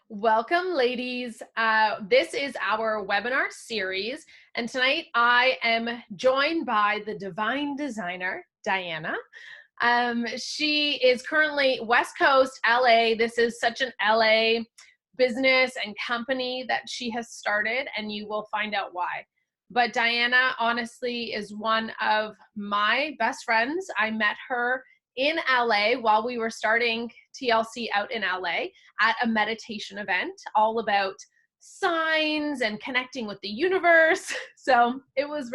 Welcome, ladies. This is our webinar series, and tonight I am joined by the divine designer, Diana. She is currently West Coast, LA. This is such an LA business and company that she has started, and you will find out why. But Diana, honestly, is one of my best friends. I met her in LA while we were starting TLC out in LA at a meditation event all about signs and connecting with the universe. So it was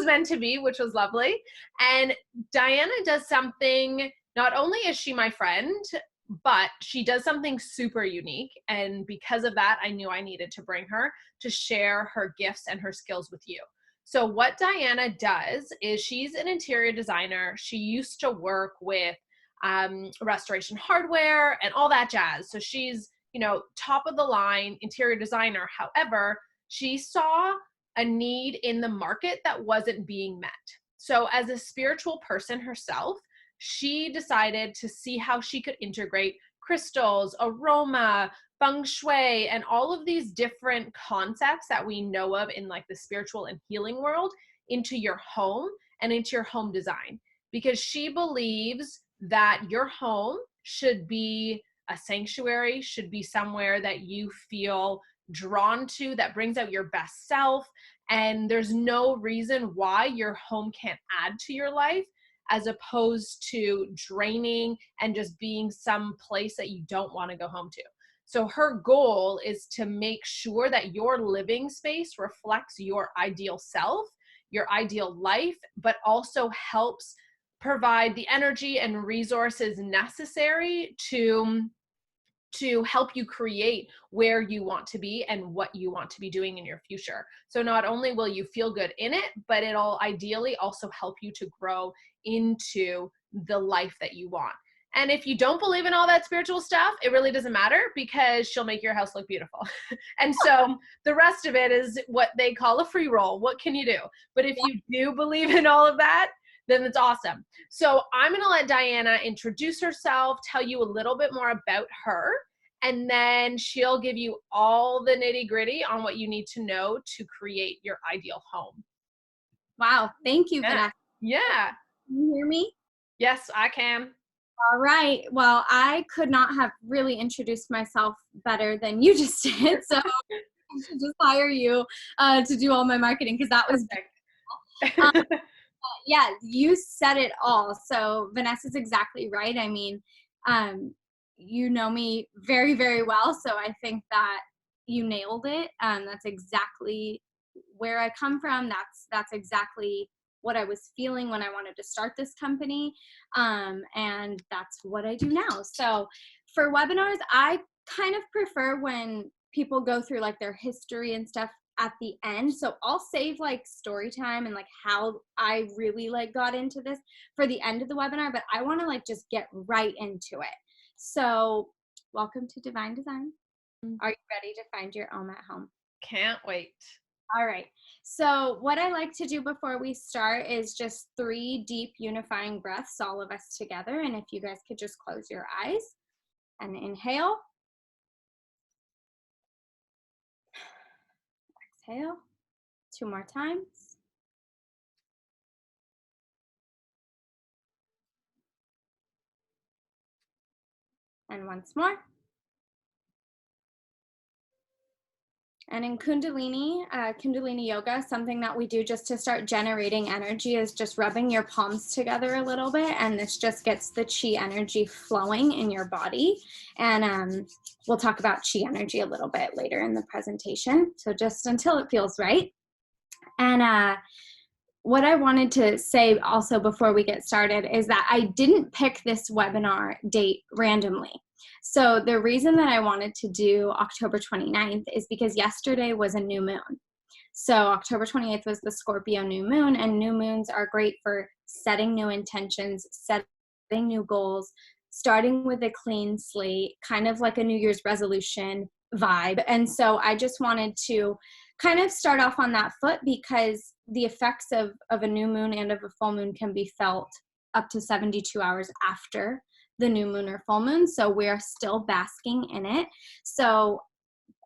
meant to be, which was lovely. And Diana does something, not only is she my friend, but she does something super unique. And because of that, I knew I needed to bring her to share her gifts and her skills with you. So what Diana does is she's an interior designer. She used to work with restoration hardware and all that jazz. So she's, top of the line interior designer. However, she saw a need in the market that wasn't being met. So as a spiritual person herself, she decided to see how she could integrate crystals, aroma, Feng Shui, and all of these different concepts that we know of in like the spiritual and healing world into your home and into your home design. Because she believes that your home should be a sanctuary, should be somewhere that you feel drawn to, that brings out your best self. And there's no reason why your home can't add to your life as opposed to draining and just being some place that you don't want to go home to. So her goal is to make sure that your living space reflects your ideal self, your ideal life, but also helps provide the energy and resources necessary to help you create where you want to be and what you want to be doing in your future. So not only will you feel good in it, but it'll ideally also help you to grow into the life that you want. And if you don't believe in all that spiritual stuff, it really doesn't matter because she'll make your house look beautiful. And so the rest of it is what they call a free roll. What can you do? But if you do believe in all of that, then it's awesome. So I'm going to let Diana introduce herself, tell you a little bit more about her, and then she'll give you all the nitty gritty on what you need to know to create your ideal home. Wow. Thank you, Yeah. Vanessa. Yeah. Can you hear me? Yes, I can. All right. Well, I could not have really introduced myself better than you just did. So I should just hire you to do all my marketing because that was perfect. yeah, you said it all. So Vanessa's exactly right. I mean, you know me very, very well. So I think that you nailed it. That's exactly where I come from. That's exactly what I was feeling when I wanted to start this company. And that's what I do now. So for webinars, I kind of prefer when people go through like their history and stuff at the end. So I'll save like story time and like how I really like got into this for the end of the webinar, but I want to like just get right into it. So welcome to Divine Design. Are you ready to find your own at home? Can't wait. All right. So what I like to do before we start is just 3 deep unifying breaths, all of us together. And if you guys could just close your eyes and inhale. Exhale. 2 more times. And once more. And in Kundalini yoga, something that we do just to start generating energy is just rubbing your palms together a little bit. And this just gets the chi energy flowing in your body. And we'll talk about chi energy a little bit later in the presentation. So just until it feels right. And what I wanted to say also before we get started is that I didn't pick this webinar date randomly. So the reason that I wanted to do October 29th is because yesterday was a new moon. So October 28th was the Scorpio new moon, and new moons are great for setting new intentions, setting new goals, starting with a clean slate, kind of like a New Year's resolution vibe. And so I just wanted to kind of start off on that foot because the effects of a new moon and of a full moon can be felt up to 72 hours after the new moon or full moon. So we're still basking in it. So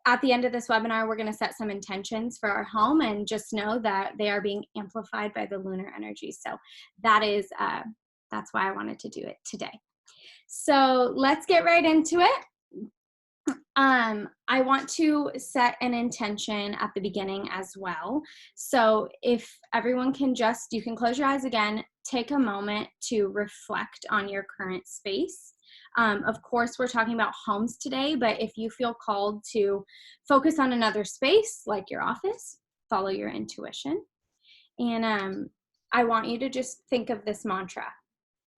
at the end of this webinar, we're going to set some intentions for our home, and just know that they are being amplified by the lunar energy. So that is, that's why I wanted to do it today. So let's get right into it. I want to set an intention at the beginning as well. So if everyone can you can close your eyes again, take a moment to reflect on your current space. Of course, we're talking about homes today, but if you feel called to focus on another space, like your office, follow your intuition. And I want you to just think of this mantra.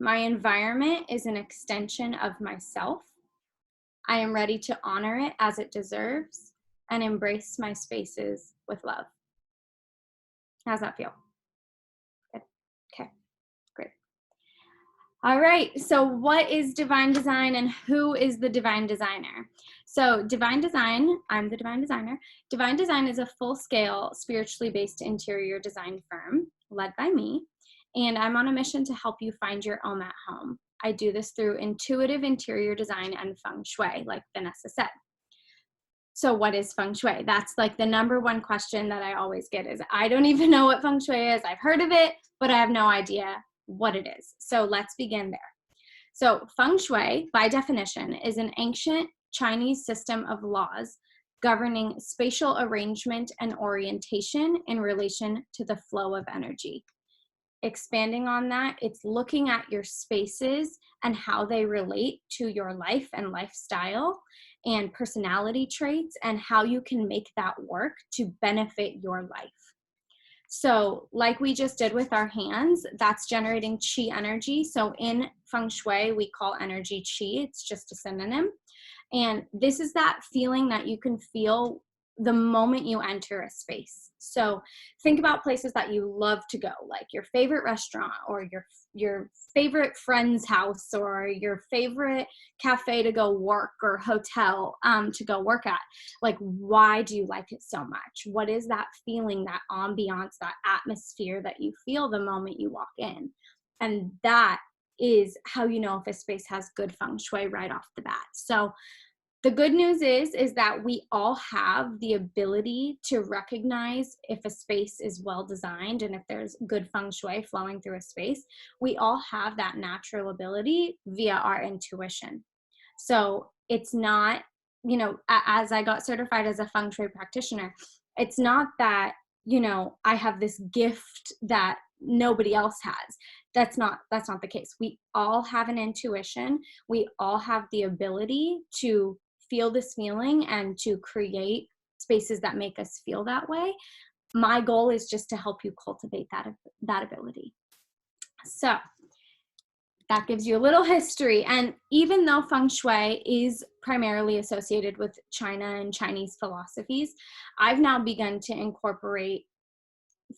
My environment is an extension of myself. I am ready to honor it as it deserves and embrace my spaces with love. How's that feel? Good. Okay, great. All right, so what is divine design and who is the divine designer? So divine design, I'm the divine designer. Divine design is a full-scale, spiritually based interior design firm led by me, and I'm on a mission to help you find your Om at home. I do this through intuitive interior design and Feng Shui, like Vanessa said. So what is Feng Shui? That's like the number one question that I always get is, I don't even know what Feng Shui is. I've heard of it, but I have no idea what it is. So let's begin there. So Feng Shui, by definition, is an ancient Chinese system of laws governing spatial arrangement and orientation in relation to the flow of energy. Expanding on that, it's looking at your spaces and how they relate to your life and lifestyle and personality traits, and how you can make that work to benefit your life. So like we just did with our hands, that's generating chi energy. So in Feng Shui, we call energy chi. It's just a synonym. And this is that feeling that you can feel the moment you enter a space. So think about places that you love to go, like your favorite restaurant or your favorite friend's house or your favorite cafe to go work or hotel to go work at. Like, why do you like it so much? What is that feeling, that ambiance, that atmosphere that you feel the moment you walk in? And that is how you know if a space has good feng shui right off the bat. So the good news is that we all have the ability to recognize if a space is well designed and if there's good feng shui flowing through a space. We all have that natural ability via our intuition. So it's not, you know, as I got certified as a feng shui practitioner, it's not that, you know, I have this gift that nobody else has. That's not the case. We all have an intuition. We all have the ability to feel this feeling and to create spaces that make us feel that way. My goal is just to help you cultivate that ability. So that gives you a little history. And even though feng shui is primarily associated with China and Chinese philosophies, I've now begun to incorporate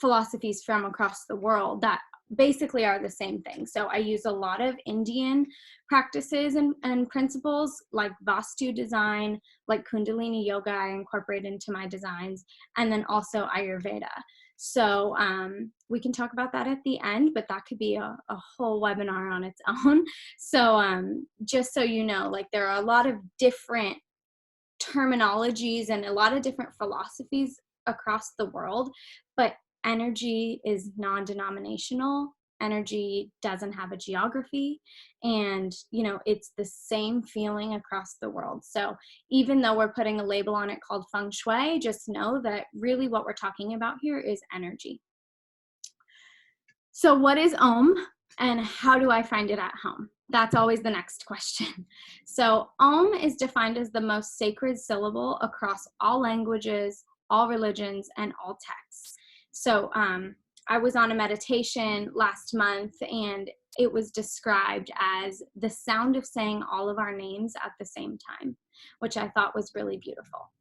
philosophies from across the world that basically are the same thing. So I use a lot of Indian practices and principles like Vastu design, like Kundalini yoga, I incorporate into my designs, and then also Ayurveda. So we can talk about that at the end, but that could be a whole webinar on its own. So just so you know, like there are a lot of different terminologies and a lot of different philosophies across the world, but energy is non-denominational. Energy doesn't have a geography, and you know, it's the same feeling across the world. So even though we're putting a label on it called feng shui, just know that really what we're talking about here is energy. So what is Om and how do I find it at home? That's always the next question. So Om is defined as the most sacred syllable across all languages, all religions, and all texts. So I was on a meditation last month, and it was described as the sound of saying all of our names at the same time, which I thought was really beautiful.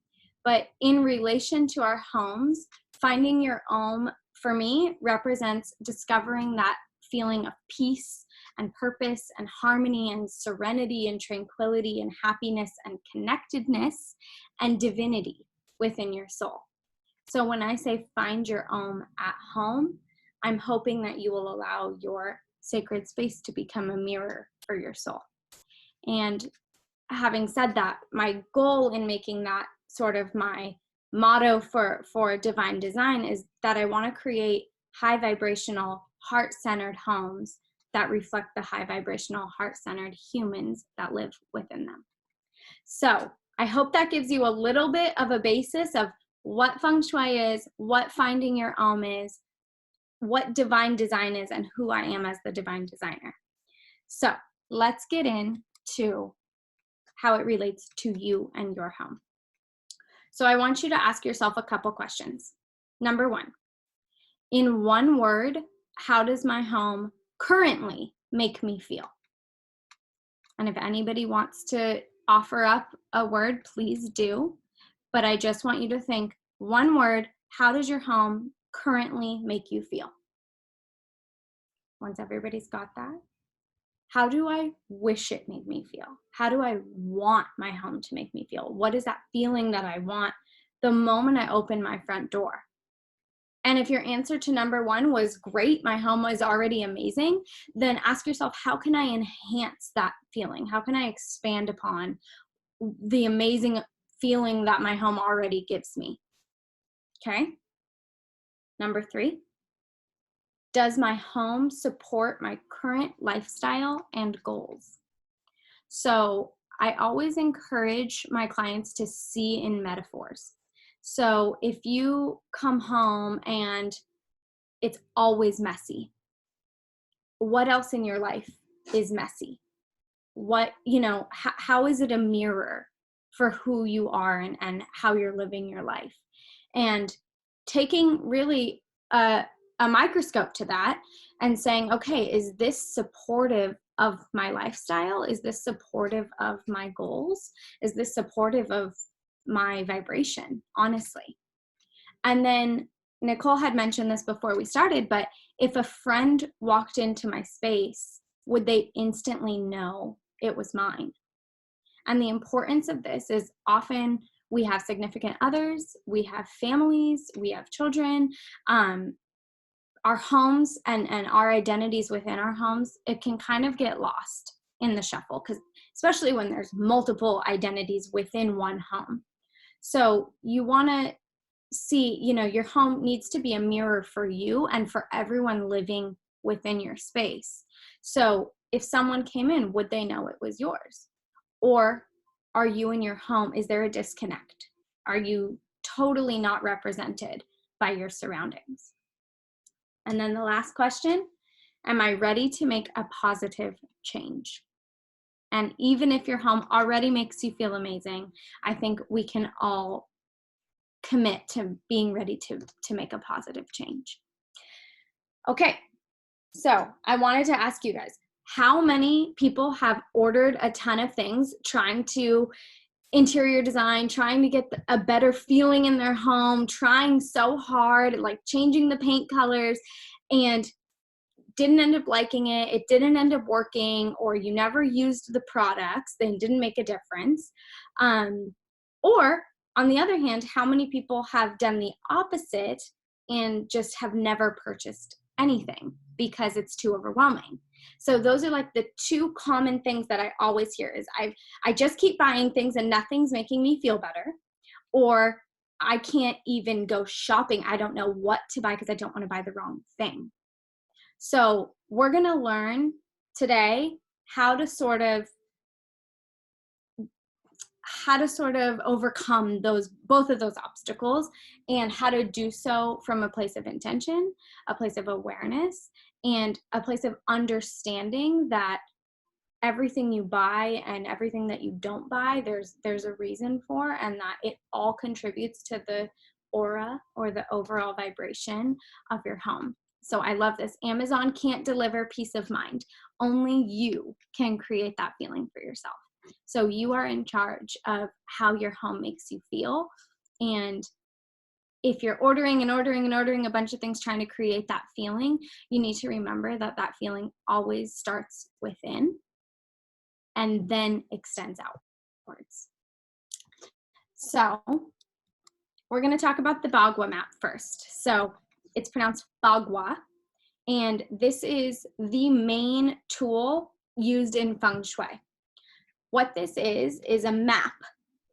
But in relation to our homes, finding your Om, for me, represents discovering that feeling of peace and purpose and harmony and serenity and tranquility and happiness and connectedness and divinity within your soul. So when I say find your Om at home, I'm hoping that you will allow your sacred space to become a mirror for your soul. And having said that, my goal in making that sort of my motto for divine design is that I want to create high vibrational, heart-centered homes that reflect the high vibrational, heart-centered humans that live within them. So I hope that gives you a little bit of a basis of what Feng Shui is, what finding your Om is, what divine design is, and who I am as the divine designer. So let's get into how it relates to you and your home. So I want you to ask yourself a couple questions. Number one, in one word, how does my home currently make me feel? And if anybody wants to offer up a word, please do. But I just want you to think, one word, how does your home currently make you feel? Once everybody's got that, how do I wish it made me feel? How do I want my home to make me feel? What is that feeling that I want the moment I open my front door? And if your answer to number one was great, my home was already amazing, then ask yourself, how can I enhance that feeling? How can I expand upon the amazing feeling that my home already gives me? Okay. Number three, does my home support my current lifestyle and goals? So I always encourage my clients to see in metaphors. So if you come home and it's always messy, what else in your life is messy? What, how is it a mirror for who you are and how you're living your life? And taking really a microscope to that and saying, okay, is this supportive of my lifestyle? Is this supportive of my goals? Is this supportive of my vibration, honestly? And then Nicole had mentioned this before we started, but if a friend walked into my space, would they instantly know it was mine? And the importance of this is often we have significant others, we have families, we have children, our homes and our identities within our homes, it can kind of get lost in the shuffle, because especially when there's multiple identities within one home. So you want to see, your home needs to be a mirror for you and for everyone living within your space. So if someone came in, would they know it was yours? Or are you in your home? Is there a disconnect? Are you totally not represented by your surroundings? And then the last question, am I ready to make a positive change? And even if your home already makes you feel amazing, I think we can all commit to being ready to make a positive change. Okay, so I wanted to ask you guys, how many people have ordered a ton of things trying to interior design, trying to get a better feeling in their home, trying so hard, like changing the paint colors, and didn't end up liking it, it didn't end up working, or you never used the products, they didn't make a difference? Or on the other hand, how many people have done the opposite and just have never purchased anything because it's too overwhelming? So those are like the two common things that I always hear is I just keep buying things and nothing's making me feel better, or I can't even go shopping. I don't know what to buy because I don't want to buy the wrong thing. So we're going to learn today how to sort of overcome both of those obstacles, and how to do so from a place of intention, a place of awareness, and a place of understanding that everything you buy and everything that you don't buy, there's a reason for, and that it all contributes to the aura or the overall vibration of your home. So I love this. Amazon can't deliver peace of mind. Only you can create that feeling for yourself. So you are in charge of how your home makes you feel. And if you're ordering and ordering and ordering a bunch of things trying to create that feeling, you need to remember that that feeling always starts within and then extends outwards. So we're going to talk about the Bagua map first. So it's pronounced Bagua, and this is the main tool used in Feng Shui. What this is a map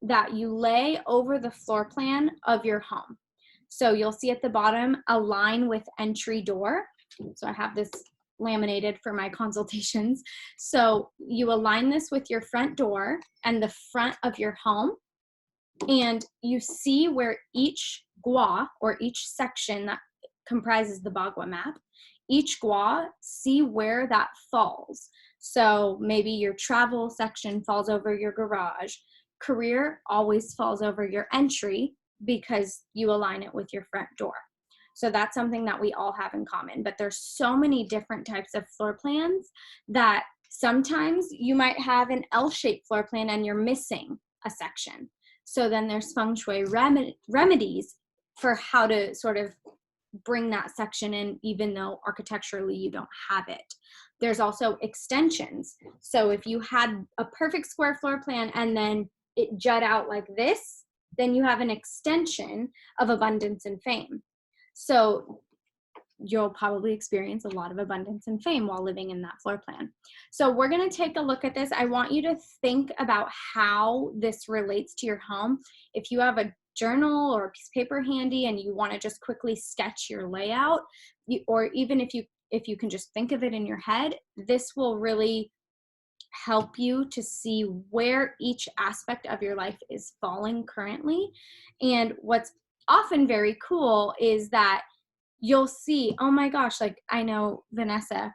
that you lay over the floor plan of your home. So you'll see at the bottom a line with entry door. So I have this laminated for my consultations. So you align this with your front door and the front of your home, and you see where each gua, or each section that comprises the Bagua map, each gua, see where that falls. So maybe your travel section falls over your garage. Career always falls over your entry because you align it with your front door. So that's something that we all have in common. But there's so many different types of floor plans that sometimes you might have an L-shaped floor plan and you're missing a section. So then there's Feng Shui remedies for how to sort of bring that section in, even though architecturally you don't have it. There's also extensions. So if you had a perfect square floor plan and then it jut out like this, then you have an extension of abundance and fame. So you'll probably experience a lot of abundance and fame while living in that floor plan. So we're going to take a look at this. I want you to think about how this relates to your home. If you have a journal or a piece of paper handy and you want to just quickly sketch your layout, or even if you can just think of it in your head, this will really help you to see where each aspect of your life is falling currently. And what's often very cool is that you'll see, oh my gosh, like I know, Vanessa,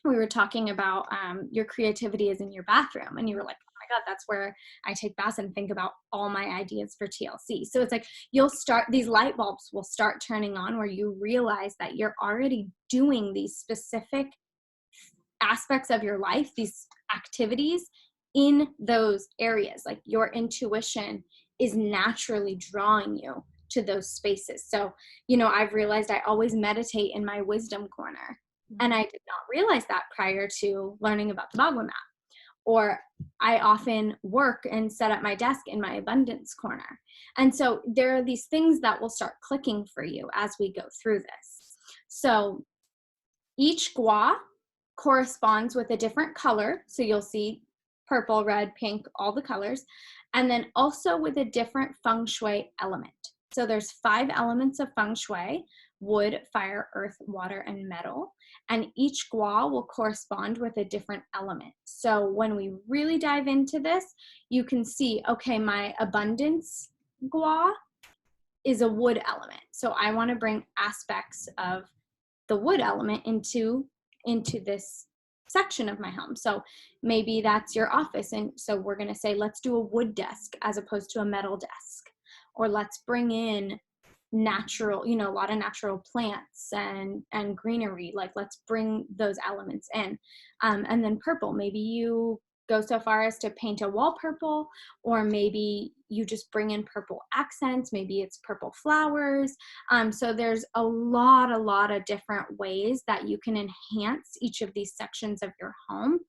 we were talking about your creativity is in your bathroom, and you were like, oh my God, that's where I take baths and think about all my ideas for TLC. So it's like these light bulbs will start turning on where you realize that you're already doing these specific aspects of your life, these activities in those areas. Like your intuition is naturally drawing you to those spaces. So, I've realized I always meditate in my wisdom corner. And I did not realize that prior to learning about the Bagua map. Or I often work and set up my desk in my abundance corner. And so there are these things that will start clicking for you as we go through this. So each gua corresponds with a different color. So you'll see purple, red, pink, all the colors. And then also with a different Feng Shui element. So there's 5 elements of Feng Shui: wood, fire, earth, water, and metal. And each gua will correspond with a different element. So when we really dive into this, you can see, okay, my abundance gua is a wood element. So I want to bring aspects of the wood element into this section of my home. So maybe that's your office. And so we're going to say, let's do a wood desk as opposed to a metal desk. Or let's bring in natural, a lot of natural plants and greenery. Like, let's bring those elements in. And then purple, maybe you go so far as to paint a wall purple, or maybe you just bring in purple accents. Maybe it's purple flowers. So there's a lot of different ways that you can enhance each of these sections of your home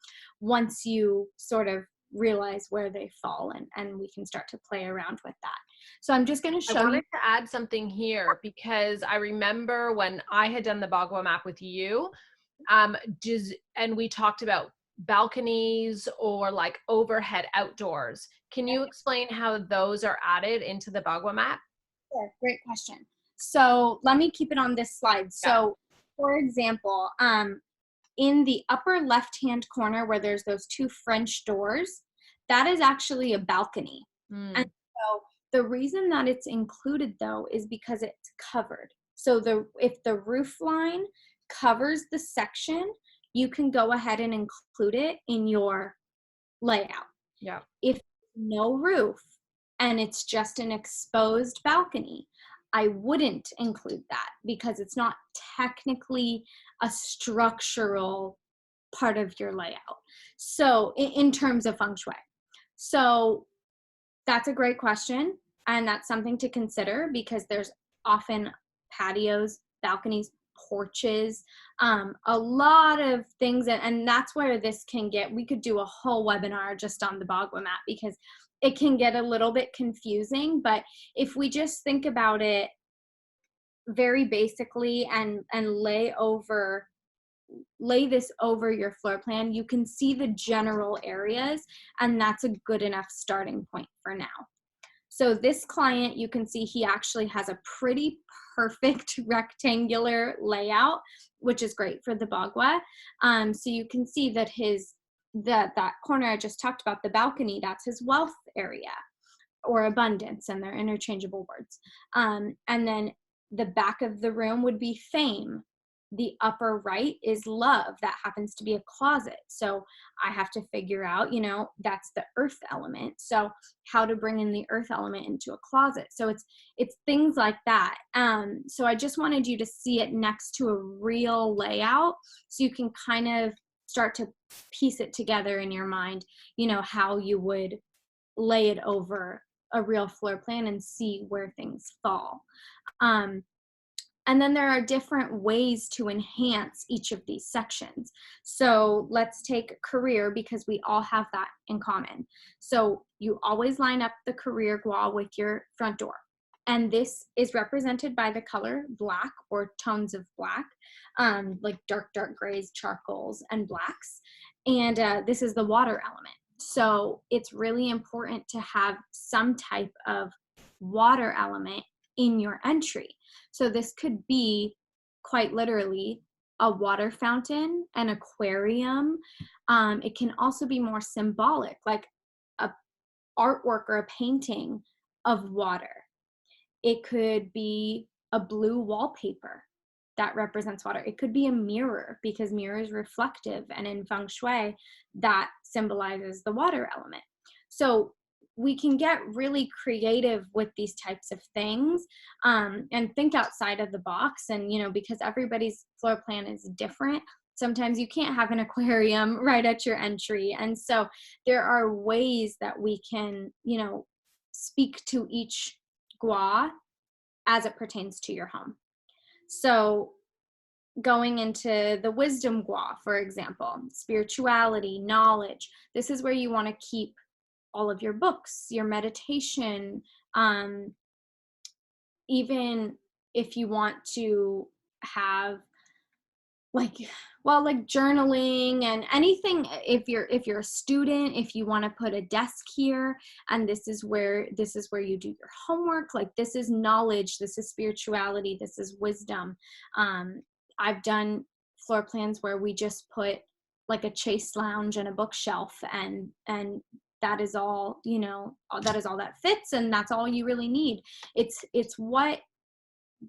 once you sort of realize where they fall, and we can start to play around with that. So I'm just going to show you. I wanted to add something here because I remember when I had done the Bagua map with you, and we talked about balconies or like overhead outdoors. Can you explain how those are added into the Bagua map? Sure, great question. So let me keep it on this slide. So for example, in the upper left-hand corner where there's those 2 French doors, that is actually a balcony. And so the reason that it's included though is because it's covered. So if the roof line covers the section, you can go ahead and include it in your layout. Yeah. If no roof and it's just an exposed balcony, I wouldn't include that because it's not technically a structural part of your layout. So in terms of Feng Shui. So that's a great question. And that's something to consider because there's often patios, balconies, porches, a lot of things. And that's where this can get, we could do a whole webinar just on the Bagua map because it can get a little bit confusing. But if we just think about it very basically and lay over lay this over your floor plan, you can see the general areas, and that's a good enough starting point for now. So this client, you can see he actually has a pretty perfect rectangular layout, which is great for the bagua. So you can see that that corner I just talked about, the balcony, that's his wealth area or abundance, and they're interchangeable words. And then the back of the room would be fame. The upper right is love. That happens to be a closet. So I have to figure out, that's the earth element. So how to bring in the earth element into a closet. So it's things like that. So I just wanted you to see it next to a real layout so you can kind of start to piece it together in your mind, how you would lay it over a real floor plan and see where things fall. And then there are different ways to enhance each of these sections. So let's take career, because we all have that in common. So you always line up the career gua with your front door. And this is represented by the color black or tones of black, like dark grays, charcoals, and blacks. And this is the water element. So it's really important to have some type of water element in your entry. So this could be quite literally a water fountain, an aquarium. It can also be more symbolic, like a artwork or a painting of water. It could be a blue wallpaper that represents water. It could be a mirror, because mirror is reflective, and in Feng Shui, that symbolizes the water element. So we can get really creative with these types of things, and think outside of the box. And, because everybody's floor plan is different, sometimes you can't have an aquarium right at your entry. And so there are ways that we can, speak to each gua as it pertains to your home. So going into the wisdom gua, for example, spirituality, knowledge, this is where you want to keep all of your books, your meditation, even if you want to have like journaling and anything. If you're a student, if you want to put a desk here, and this is where you do your homework, like this is knowledge, this is spirituality, this is wisdom. I've done floor plans where we just put like a chase lounge and a bookshelf, and that is all, that fits, and that's all you really need. It's what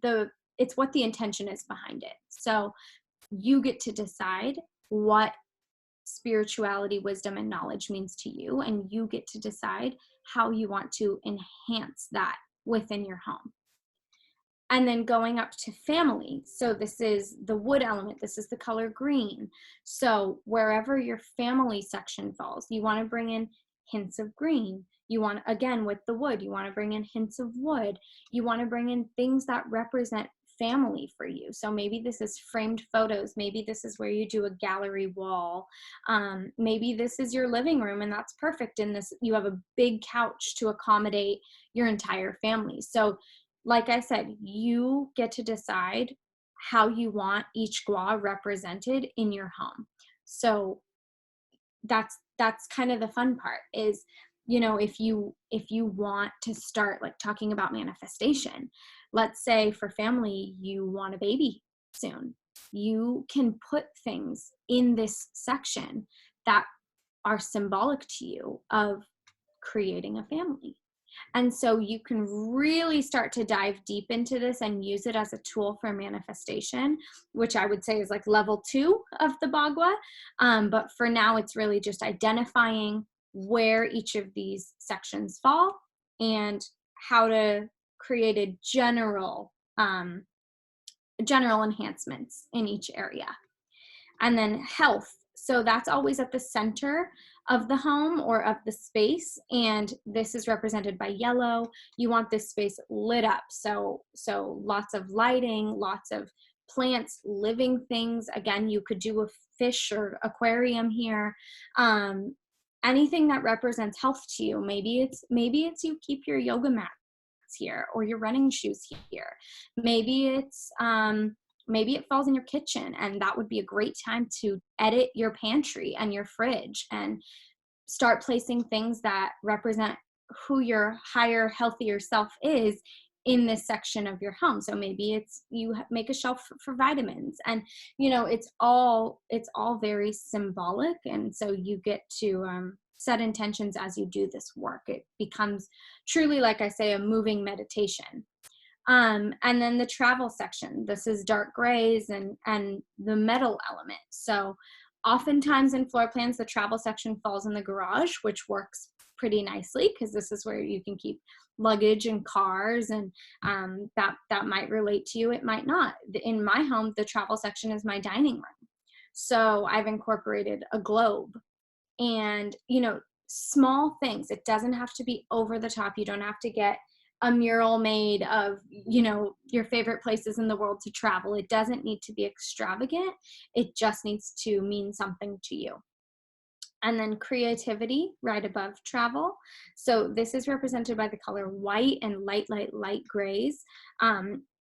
the intention is behind it. So you get to decide what spirituality, wisdom, and knowledge means to you, and you get to decide how you want to enhance that within your home. And then going up to family. So this is the wood element. This is the color green. So wherever your family section falls, you want to bring in hints of green. You want, again, with the wood, you want to bring in hints of wood. You want to bring in things that represent family for you. So maybe this is framed photos. Maybe this is where you do a gallery wall. Maybe this is your living room, and that's perfect. In this, you have a big couch to accommodate your entire family. So like I said, you get to decide how you want each gua represented in your home. So that's kind of the fun part is, if you want to start like talking about manifestation, let's say for family, you want a baby soon, you can put things in this section that are symbolic to you of creating a family. And so you can really start to dive deep into this and use it as a tool for manifestation, which I would say is like level 2 of the bagua. But for now, it's really just identifying where each of these sections fall and how to create a general enhancements in each area. And then health. So that's always at the center of the home or of the space. And this is represented by yellow. You want this space lit up. So lots of lighting, lots of plants, living things. Again, you could do a fish or aquarium here. Anything that represents health to you. Maybe it's you keep your yoga mats here or your running shoes here. Maybe it's maybe it falls in your kitchen, and that would be a great time to edit your pantry and your fridge and start placing things that represent who your higher, healthier self is in this section of your home. So maybe it's you make a shelf for vitamins, and it's all very symbolic, and so you get to set intentions as you do this work. It becomes truly, like I say, a moving meditation. And then the travel section, this is dark grays and the metal element. So oftentimes in floor plans, the travel section falls in the garage, which works pretty nicely because this is where you can keep luggage and cars, and that might relate to you. It might not. In my home, the travel section is my dining room. So I've incorporated a globe and, small things. It doesn't have to be over the top. You don't have to get a mural made of, your favorite places in the world to travel. It doesn't need to be extravagant. It just needs to mean something to you. And then creativity right above travel. So this is represented by the color white and light, light, light grays.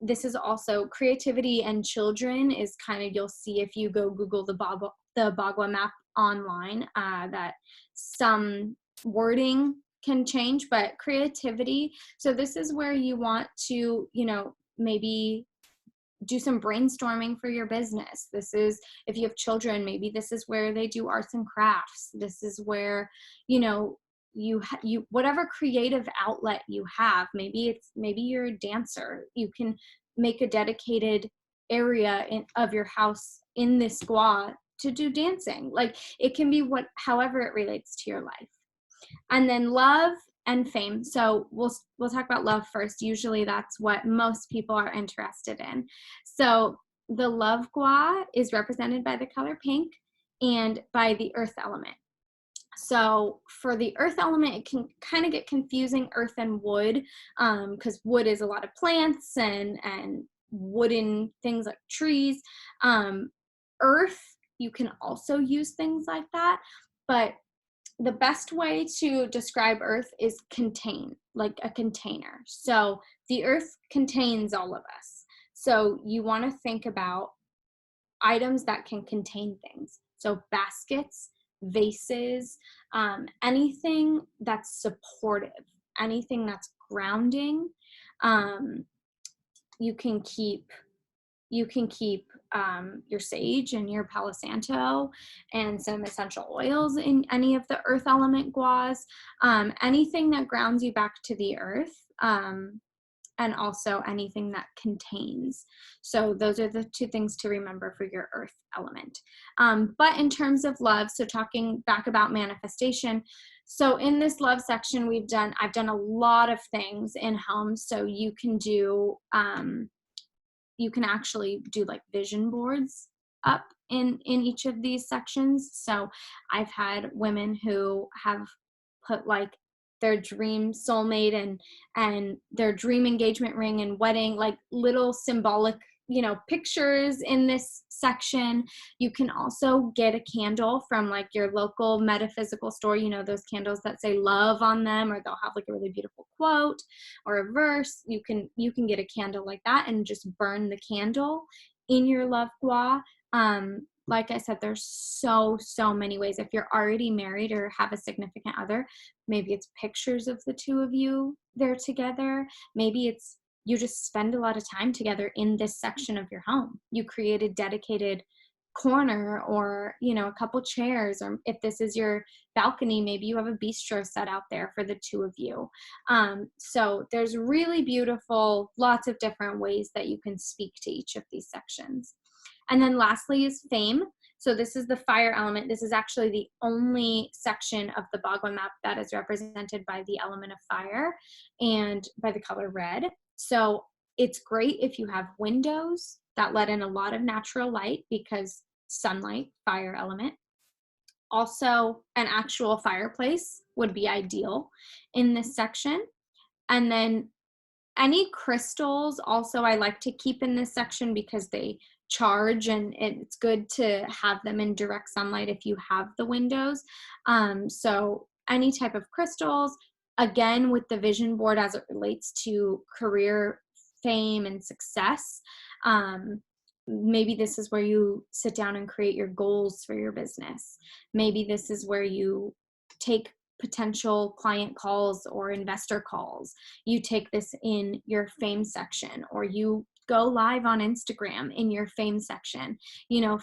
This is also creativity and children is kind of, you'll see if you go Google the Bagua map online, that some wording can change, but creativity. So this is where you want to, maybe do some brainstorming for your business. This is, if you have children, maybe this is where they do arts and crafts. This is where, you whatever creative outlet you have, maybe you're a dancer. You can make a dedicated area of your house in this squad to do dancing. Like it can be however it relates to your life. And then love and fame. So we'll talk about love first. Usually that's what most people are interested in. So the love gua is represented by the color pink and by the earth element. So for the earth element, it can kind of get confusing, earth and wood, because wood is a lot of plants and wooden things like trees. Earth, you can also use things like that, but the best way to describe earth is contain, like a container. So the earth contains all of us. So you want to think about items that can contain things. So baskets, vases, anything that's supportive, anything that's grounding. You can keep your sage and your palo santo and some essential oils in any of the earth element guas, anything that grounds you back to the earth, and also anything that contains. So those are the two things to remember for your earth element. But in terms of love, so talking back about manifestation, so in this love section, I've done a lot of things in homes. So you can actually do like vision boards up in each of these sections. So I've had women who have put like their dream soulmate and their dream engagement ring and wedding, like little symbolic, pictures in this section. You can also get a candle from like your local metaphysical store, those candles that say love on them, or they'll have like a really beautiful quote or a verse. You can get a candle like that and just burn the candle in your love gua. Like I said, there's so many ways. If you're already married or have a significant other, maybe it's pictures of the two of you there together. Maybe it's you just spend a lot of time together in this section of your home. You create a dedicated corner or, a couple chairs, or if this is your balcony, maybe you have a bistro set out there for the two of you. So there's really beautiful, lots of different ways that you can speak to each of these sections. And then lastly is fame. So this is the fire element. This is actually the only section of the Bagua map that is represented by the element of fire and by the color red. So it's great if you have windows that let in a lot of natural light, because sunlight, fire element. Also, an actual fireplace would be ideal in this section. And then any crystals also I like to keep in this section because they charge, and it's good to have them in direct sunlight if you have the windows. So any type of crystals, again, with the vision board as it relates to career, fame, and success. maybe this is where you sit down and create your goals for your business. Maybe this is where you take potential client calls or investor calls. You take this in your fame section, or you go live on Instagram in your fame section,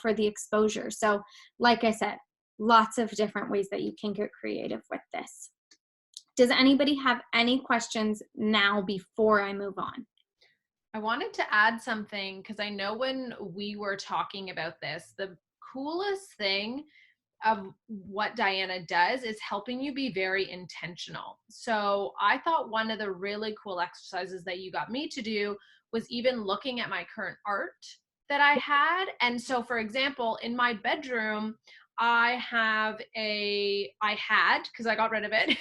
for the exposure. So like I said, lots of different ways that you can get creative with this. Does anybody have any questions now before I move on? I wanted to add something because I know when we were talking about this, the coolest thing of what Diana does is helping you be very intentional. So I thought one of the really cool exercises that you got me to do was even looking at my current art that I had. And so, for example, in my bedroom, I had, because I got rid of it,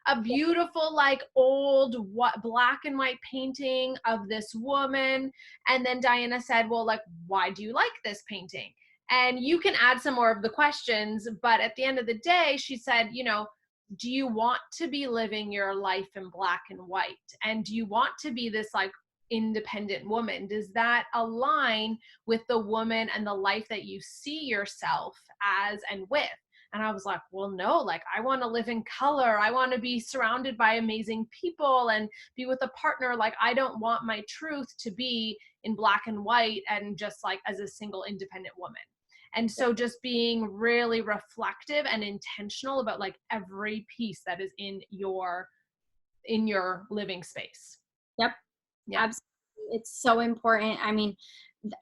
a beautiful, like old black and white painting of this woman. And then Diana said, well, like, why do you like this painting? And you can add some more of the questions, but at the end of the day, she said, do you want to be living your life in black and white? And do you want to be this like independent woman? Does that align with the woman and the life that you see yourself as and with? And I was like, well, no, like I want to live in color. I want to be surrounded by amazing people and be with a partner. Like I don't want my truth to be in black and white and just like as a single independent woman. And so just being really reflective and intentional about like every piece that is in your living space. Yep. Yeah. Absolutely. It's so important. I mean,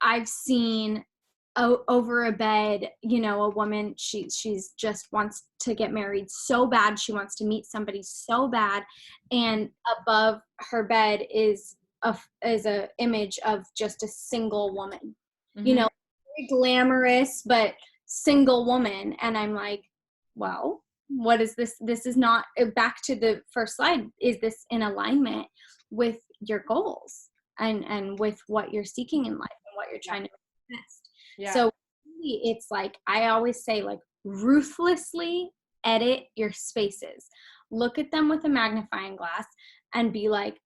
I've seen over a bed, a woman, she's just wants to get married so bad. She wants to meet somebody so bad. And above her bed is a image of just a single woman, Mm-hmm. Very glamorous, but single woman. And I'm like, well, what is this? This is not, back to the first slide. Is this in alignment with your goals and with what you're seeking in life and what you're trying to manifest? Yeah. So really, it's like, I always say, like, ruthlessly edit your spaces. Look at them with a magnifying glass and be like,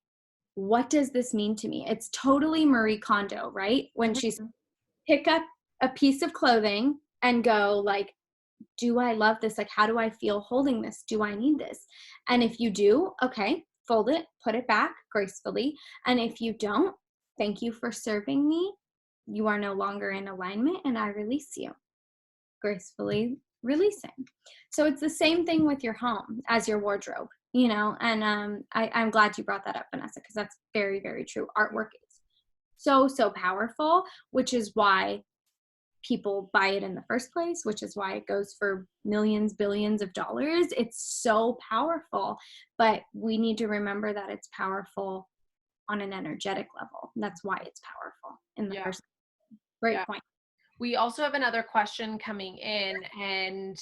what does this mean to me? It's totally Marie Kondo, right? When she's pick up a piece of clothing and go like, do I love this? Like, how do I feel holding this? Do I need this? And if you do, okay, fold it, put it back gracefully. And if you don't, thank you for serving me. You are no longer in alignment and I release you. Gracefully releasing. So it's the same thing with your home as your wardrobe, and I'm glad you brought that up, Vanessa, because that's very, very true. Artwork is so, so powerful, which is why people buy it in the first place, which is why it goes for millions, billions of dollars. It's so powerful, but we need to remember that it's powerful on an energetic level. That's why it's powerful in the first place. Great point. We also have another question coming in, and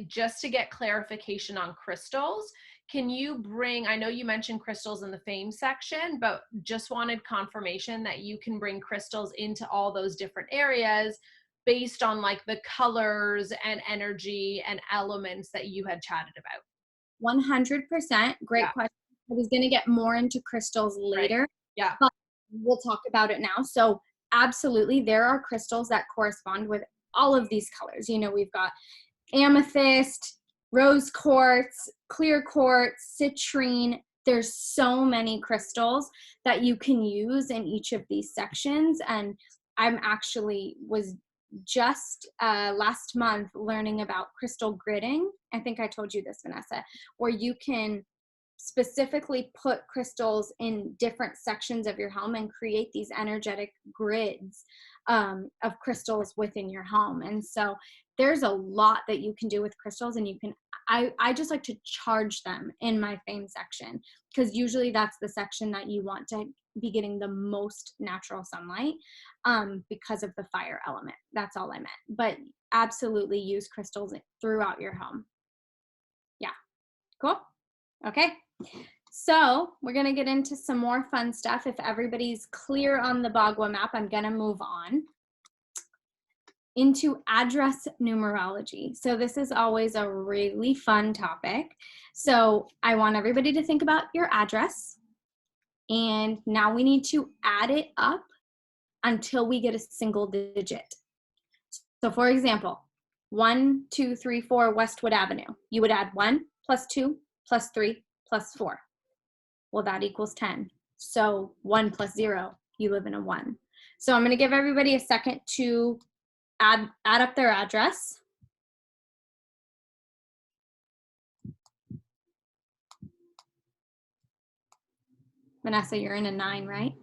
just to get clarification on crystals, can you bring, I know you mentioned crystals in the fame section, but just wanted confirmation that you can bring crystals into all those different areas based on like the colors and energy and elements that you had chatted about. 100%. Great question. I was going to get more into crystals later, but we'll talk about it now. So absolutely, there are crystals that correspond with all of these colors. We've got amethyst, rose quartz, clear quartz, citrine. There's so many crystals that you can use in each of these sections. And I'm actually was just last month learning about crystal gridding. I think I told you this, Vanessa, where you can specifically put crystals in different sections of your home and create these energetic grids of crystals within your home. And so there's a lot that you can do with crystals, and I just like to charge them in my fame section, because usually that's the section that you want to be getting the most natural sunlight because of the fire element. That's all I meant. But absolutely use crystals throughout your home. Yeah. Cool. Okay. So we're going to get into some more fun stuff. If everybody's clear on the Bagua map, I'm going to move on into address numerology. So this is always a really fun topic. So I want everybody to think about your address. And now we need to add it up until we get a single digit. So for example, 1, 2, 3, 4 Westwood Avenue. You would add 1 plus 2 plus 3 plus 4. Well, that equals 10. So 1 plus 0, you live in a 1. So I'm going to give everybody a second to add up their address. Vanessa, you're in a 9, right?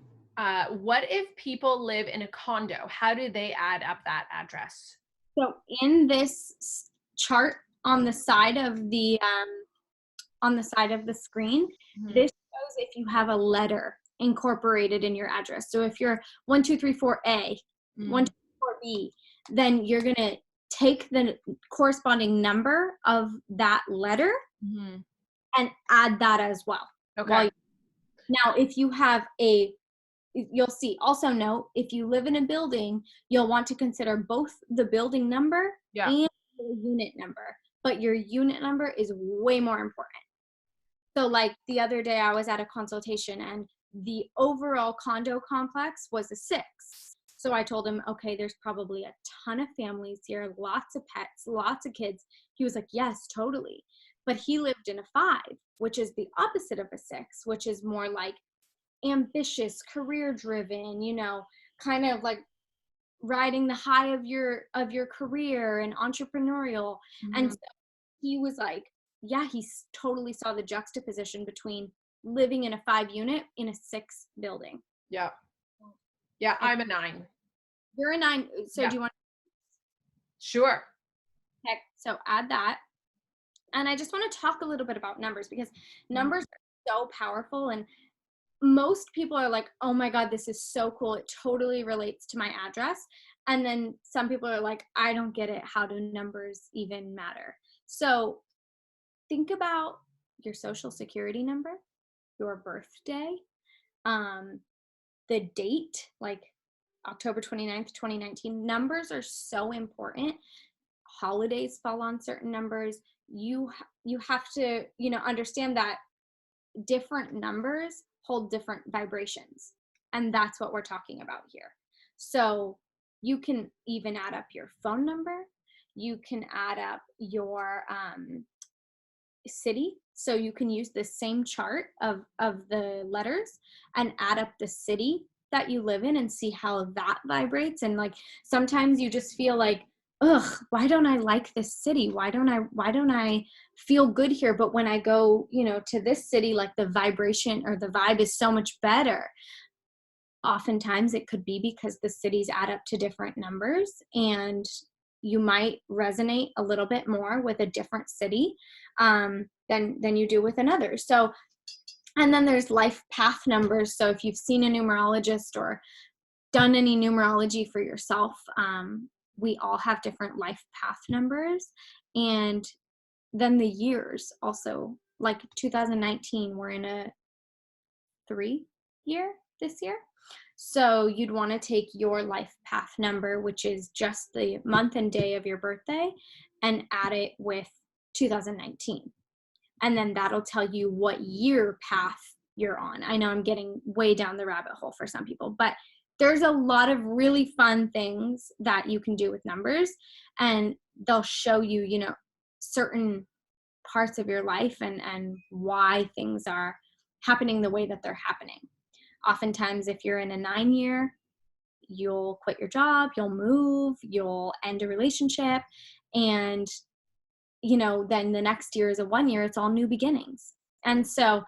What if people live in a condo? How do they add up that address? So in this chart on the side of the screen, this shows if you have a letter incorporated in your address. So if you're 1234A, 1234B, then you're gonna take the corresponding number of that letter and add that as well. Okay. Now, if you have you'll see, also note, if you live in a building, you'll want to consider both the building number and the unit number, but your unit number is way more important. So like the other day I was at a consultation and the overall condo complex was a 6. So I told him, okay, there's probably a ton of families here, lots of pets, lots of kids. He was like, yes, totally. But he lived in a 5, which is the opposite of a 6, which is more like ambitious, career driven, kind of like riding the high of your career and entrepreneurial. And so he was like, yeah, he totally saw the juxtaposition between living in a 5 unit in a 6 building. Yeah, I'm a 9. You're a 9. So do you want Sure. Okay, so add that. And I just want to talk a little bit about numbers, because numbers are so powerful, and most people are like, oh my God, this is so cool. It totally relates to my address. And then some people are like, I don't get it. How do numbers even matter? So think about your social security number, your birthday, the date, like October 29th, 2019. Numbers are so important. Holidays fall on certain numbers. You have to, understand that different numbers hold different vibrations. And that's what we're talking about here. So you can even add up your phone number. You can add up your city. So you can use the same chart of the letters and add up the city that you live in and see how that vibrates. And like sometimes you just feel like, ugh, why don't I like this city? Why don't I feel good here? But when I go, to this city, like the vibration or the vibe is so much better. Oftentimes it could be because the cities add up to different numbers, and you might resonate a little bit more with a different city than you do with another. So, and then there's life path numbers. So if you've seen a numerologist or done any numerology for yourself, we all have different life path numbers. And then the years also, like 2019, we're in a 3 year this year. So you'd want to take your life path number, which is just the month and day of your birthday, and add it with 2019. And then that'll tell you what year path you're on. I know I'm getting way down the rabbit hole for some people, but there's a lot of really fun things that you can do with numbers, and they'll show you, certain parts of your life and why things are happening the way that they're happening. Oftentimes, if you're in a 9 year, you'll quit your job, you'll move, you'll end a relationship, and then the next year is a 1 year, it's all new beginnings. And so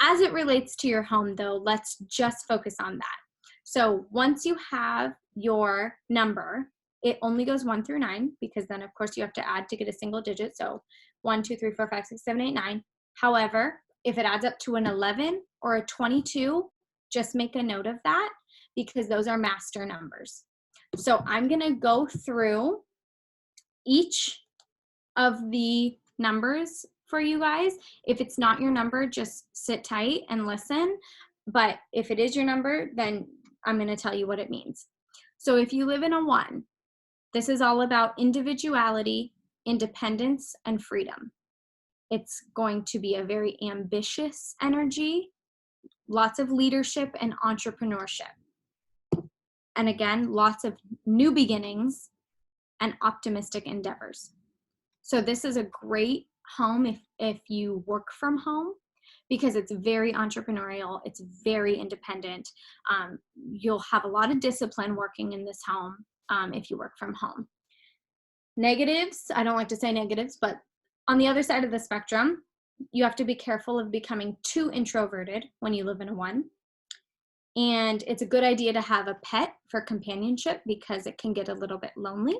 as it relates to your home, though, let's just focus on that. So once you have your number, it only goes 1 through 9, because then of course you have to add to get a single digit. So 1, 2, 3, 4, 5, 6, 7, 8, 9. However, if it adds up to an 11 or a 22, just make a note of that, because those are master numbers. So I'm going to go through each of the numbers for you guys. If it's not your number, just sit tight and listen. But if it is your number, then I'm going to tell you what it means. So if you live in a 1, this is all about individuality, independence, and freedom. It's going to be a very ambitious energy, lots of leadership and entrepreneurship. And again, lots of new beginnings and optimistic endeavors. So this is a great home if you work from home, because it's very entrepreneurial, it's very independent. You'll have a lot of discipline working in this home if you work from home. Negatives, I don't like to say negatives, but on the other side of the spectrum, you have to be careful of becoming too introverted when you live in a 1. And it's a good idea to have a pet for companionship because it can get a little bit lonely.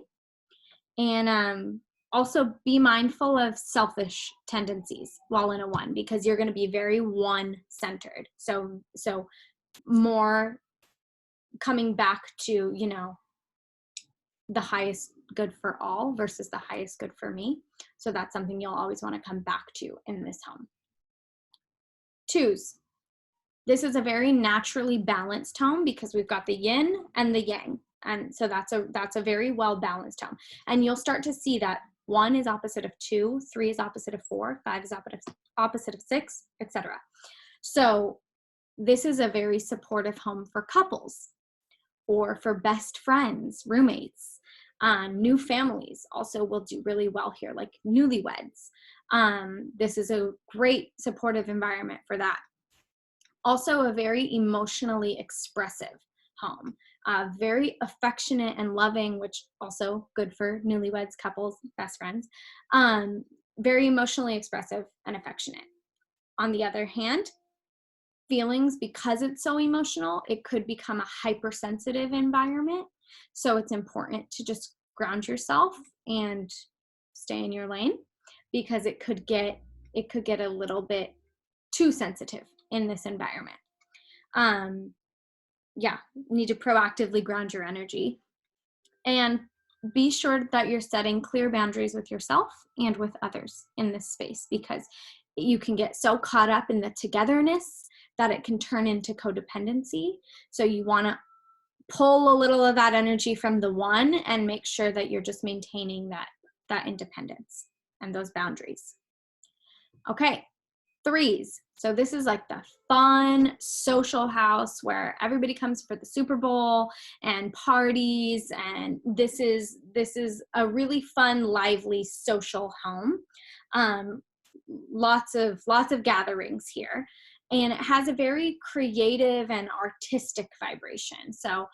And also be mindful of selfish tendencies while in a 1, because you're going to be very 1-centered. So more coming back to, you know, the highest good for all versus the highest good for me. So that's something you'll always want to come back to in this home. 2s. This is a very naturally balanced home because we've got the yin and the yang. And so that's a very well balanced home. And you'll start to see that 1 is opposite of 2, 3 is opposite of 4, 5 is opposite of 6, etc. So this is a very supportive home for couples or for best friends, roommates. New families also will do really well here, like newlyweds. This is a great supportive environment for that. Also a very emotionally expressive home, very affectionate and loving, which also good for newlyweds, couples, best friends. Very emotionally expressive and affectionate. On the other hand, feelings, because it's so emotional, it could become a hypersensitive environment. So it's important to just ground yourself and stay in your lane, because it could get a little bit too sensitive in this environment. Need to proactively ground your energy and be sure that you're setting clear boundaries with yourself and with others in this space, because you can get so caught up in the togetherness that it can turn into codependency. So you want to pull a little of that energy from the 1 and make sure that you're just maintaining that independence and those boundaries. Okay, 3s. So this is like the fun social house where everybody comes for the Super Bowl and parties, and this is a really fun, lively social home. Lots of gatherings here, and it has a very creative and artistic vibration. So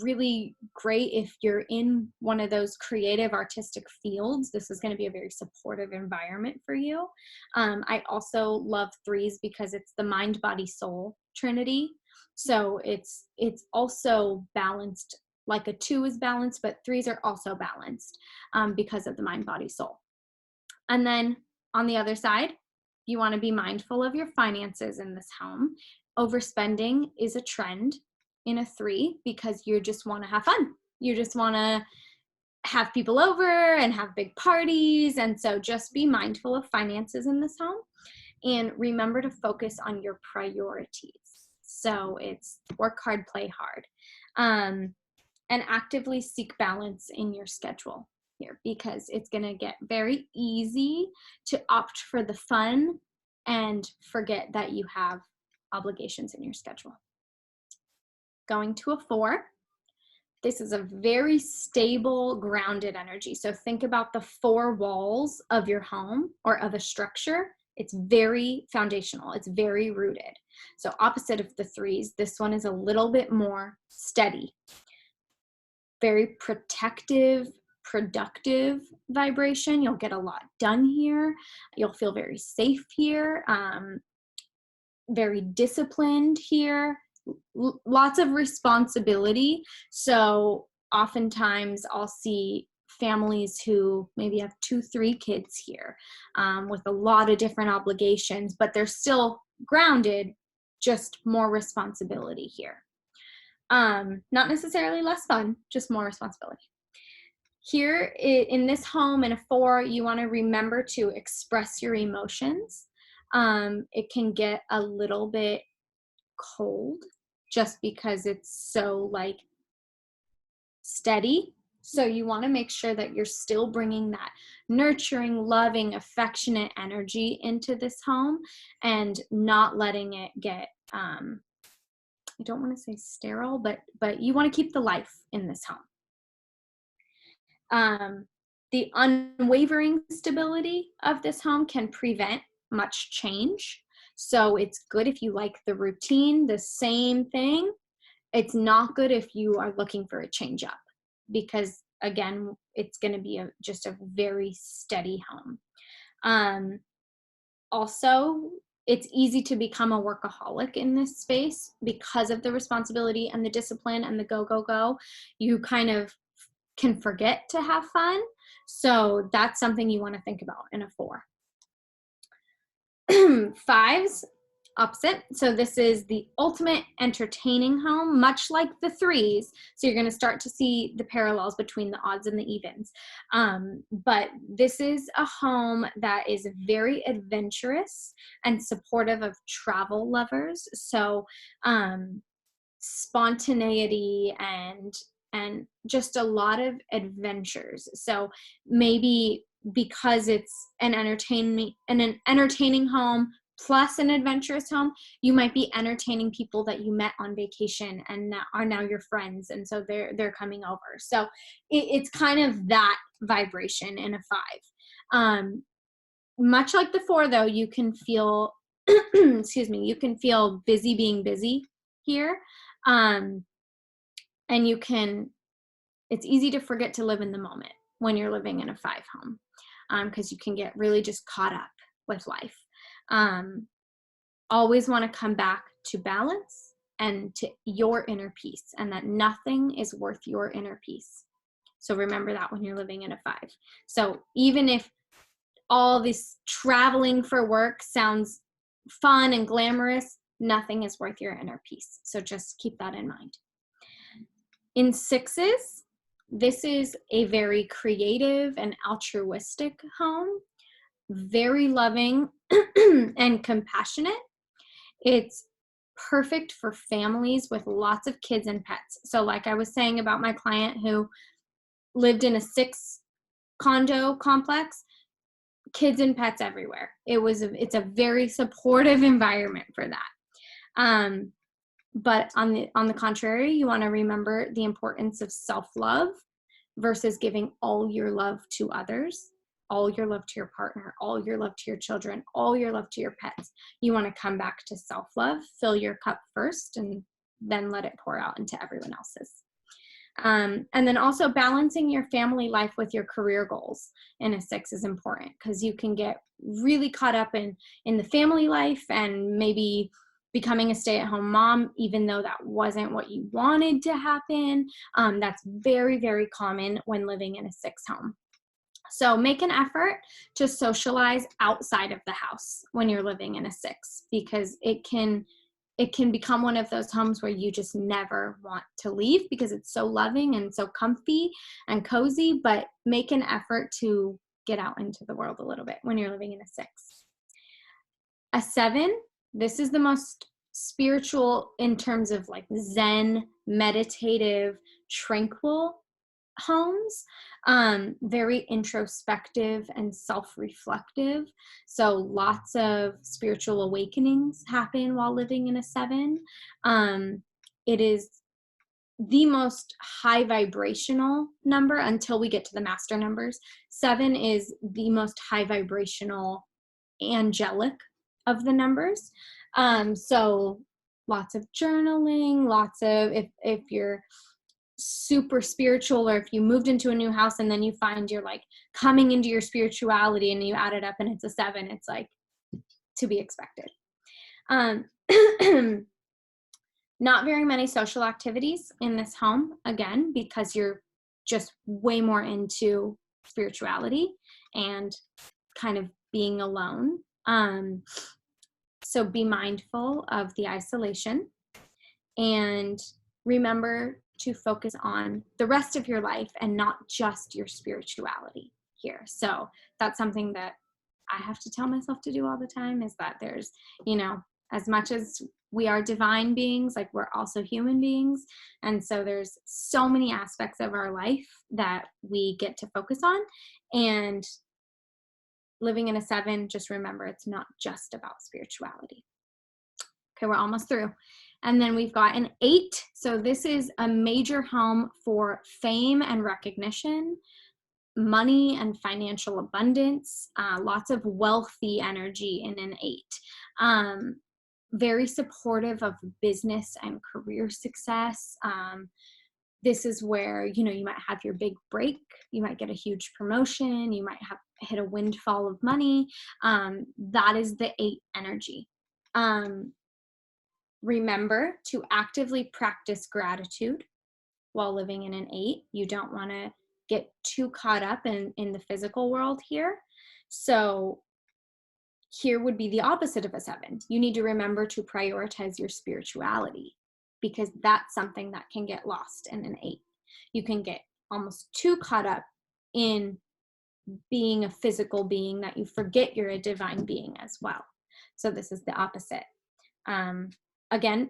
really great if you're in one of those creative artistic fields. This is going to be a very supportive environment for you. I also love 3s because it's the mind, body, soul trinity. So it's also balanced, like a 2 is balanced, but 3s are also balanced because of the mind, body, soul. And then on the other side, you want to be mindful of your finances in this home. Overspending is a trend in a 3 because you just want to have fun. You just want to have people over and have big parties. And so just be mindful of finances in this home, and remember to focus on your priorities. So it's work hard, play hard, and actively seek balance in your schedule here, because it's going to get very easy to opt for the fun and forget that you have obligations in your schedule. Going to a 4. This is a very stable, grounded energy. So think about the 4 walls of your home or of a structure. It's very foundational. It's very rooted. So opposite of the 3s, this one is a little bit more steady. Very protective, productive vibration. You'll get a lot done here. You'll feel very safe here. Very disciplined here. Lots of responsibility. So oftentimes I'll see families who maybe have 2, 3 kids here with a lot of different obligations, but they're still grounded, just more responsibility here. Not necessarily less fun, just more responsibility. Here in this home in a 4, you want to remember to express your emotions. It can get a little bit cold just because it's so like steady. So you want to make sure that you're still bringing that nurturing, loving, affectionate energy into this home and not letting it get I don't want to say sterile, but you want to keep the life in this home. The unwavering stability of this home can prevent much change. So it's good if you like the routine, the same thing. It's not good if you are looking for a change up, because again, it's going to be just a very steady home. Also, it's easy to become a workaholic in this space because of the responsibility and the discipline and the go, go, go. You kind of can forget to have fun. So that's something you want to think about in a 4. 5s, opposite. So this is the ultimate entertaining home, much like the 3s. So you're going to start to see the parallels between the odds and the evens. But this is a home that is very adventurous and supportive of travel lovers. So spontaneity and just a lot of adventures. So maybe because it's an entertaining home plus an adventurous home, you might be entertaining people that you met on vacation and are now your friends, and so they're coming over. So it's kind of that vibration in a 5. Much like the 4, though, you can feel excuse me, you can feel busy being busy here. And it's easy to forget to live in the moment when you're living in a 5 home, because you can get really just caught up with life. Always want to come back to balance and to your inner peace, and that nothing is worth your inner peace. So remember that when you're living in a 5. So even if all this traveling for work sounds fun and glamorous, nothing is worth your inner peace. So just keep that in mind. In 6s, this is a very creative and altruistic home, very loving and compassionate. It's perfect for families with lots of kids and pets. So like I was saying about my client who lived in a 6 condo complex, kids and pets everywhere. It's a very supportive environment for that. But on the contrary, you want to remember the importance of self-love versus giving all your love to others, all your love to your partner, all your love to your children, all your love to your pets. You want to come back to self-love, fill your cup first, and then let it pour out into everyone else's. And then also balancing your family life with your career goals in a 6 is important, because you can get really caught up in the family life and maybe becoming a stay-at-home mom, even though that wasn't what you wanted to happen. That's very, very common when living in a 6 home. So make an effort to socialize outside of the house when you're living in a 6, because it can become one of those homes where you just never want to leave because it's so loving and so comfy and cozy. But make an effort to get out into the world a little bit when you're living in a 6. A 7, this is the most spiritual in terms of like Zen, meditative, tranquil homes. Very introspective and self-reflective. So lots of spiritual awakenings happen while living in a 7. It is the most high vibrational number until we get to the master numbers. 7 is the most high vibrational angelic of the numbers. So lots of journaling, lots of, if you're super spiritual, or if you moved into a new house and then you find you're like coming into your spirituality and you add it up and it's a 7, it's like to be expected. Not very many social activities in this home, again, because you're just way more into spirituality and kind of being alone. So be mindful of the isolation and remember to focus on the rest of your life and not just your spirituality here. So that's something that I have to tell myself to do all the time, is that there's, as much as we are divine beings, like we're also human beings. And so there's so many aspects of our life that we get to focus on. And living in a 7, just remember it's not just about spirituality. Okay, we're almost through. And then we've got an 8. So this is a major home for fame and recognition, money and financial abundance, lots of wealthy energy in an 8. Very supportive of business and career success. This is where, you know, you might have your big break, you might get a huge promotion, you might have hit a windfall of money. That is the 8 energy. Remember to actively practice gratitude while living in an 8. You don't want to get too caught up in the physical world here. So here would be the opposite of a 7. You need to remember to prioritize your spirituality, because that's something that can get lost in an 8. You can get almost too caught up in being a physical being that you forget you're a divine being as well. So this is the opposite. Again,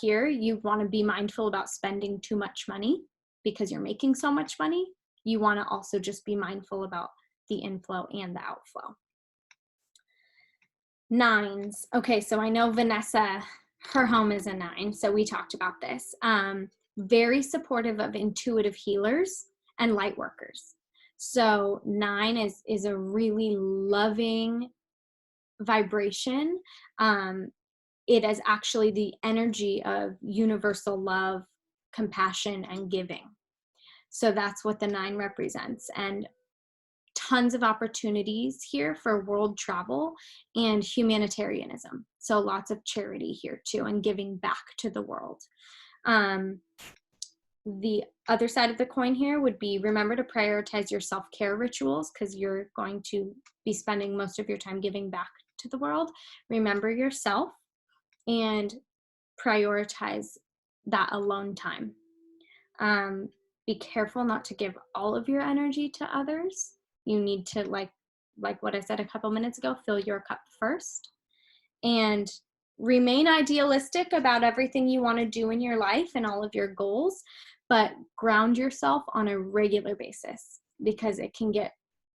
here you want to be mindful about spending too much money because you're making so much money. You want to also just be mindful about the inflow and the outflow. 9s. Okay, so I know Vanessa, her home is a 9, so we talked about this. Very supportive of intuitive healers and light workers. So 9 is a really loving vibration. It is actually the energy of universal love, compassion, and giving. So that's what the 9 represents. And tons of opportunities here for world travel and humanitarianism. So lots of charity here too, and giving back to the world. The other side of the coin here would be, remember to prioritize your self-care rituals, because you're going to be spending most of your time giving back to the world. Remember yourself and prioritize that alone time. Be careful not to give all of your energy to others. You need to, like what I said a couple minutes ago, fill your cup first, and remain idealistic about everything you want to do in your life and all of your goals, but ground yourself on a regular basis, because it can get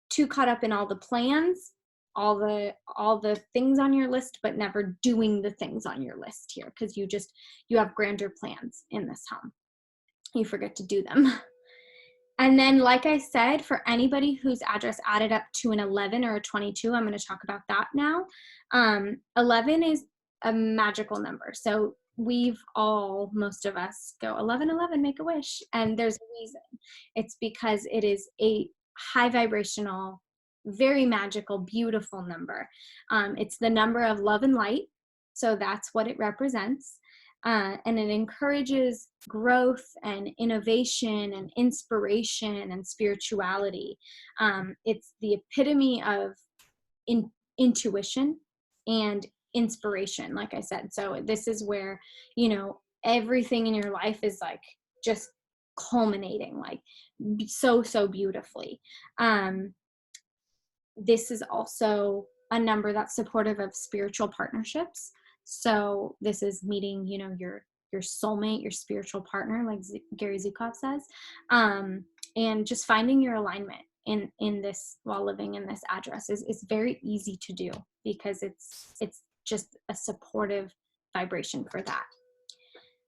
too caught up in all the plans, all the things on your list, but never doing the things on your list here, because you have grander plans in this home. You forget to do them. And then, like I said, for anybody whose address added up to an 11 or a 22, I'm going to talk about that now. 11 is a magical number. So most of us go 11, 11, make a wish. And there's a reason. It's because it is a high vibrational, very magical, beautiful number. It's the number of love and light. So that's what it represents. And it encourages growth and innovation and inspiration and spirituality. It's the epitome of intuition and inspiration, like I said. So this is where, everything in your life is like just culminating, like so beautifully. This is also a number that's supportive of spiritual partnerships. So this is meeting, your soulmate, your spiritual partner, like Gary Zukov says, and just finding your alignment in this while living in this address is very easy to do, because it's just a supportive vibration for that.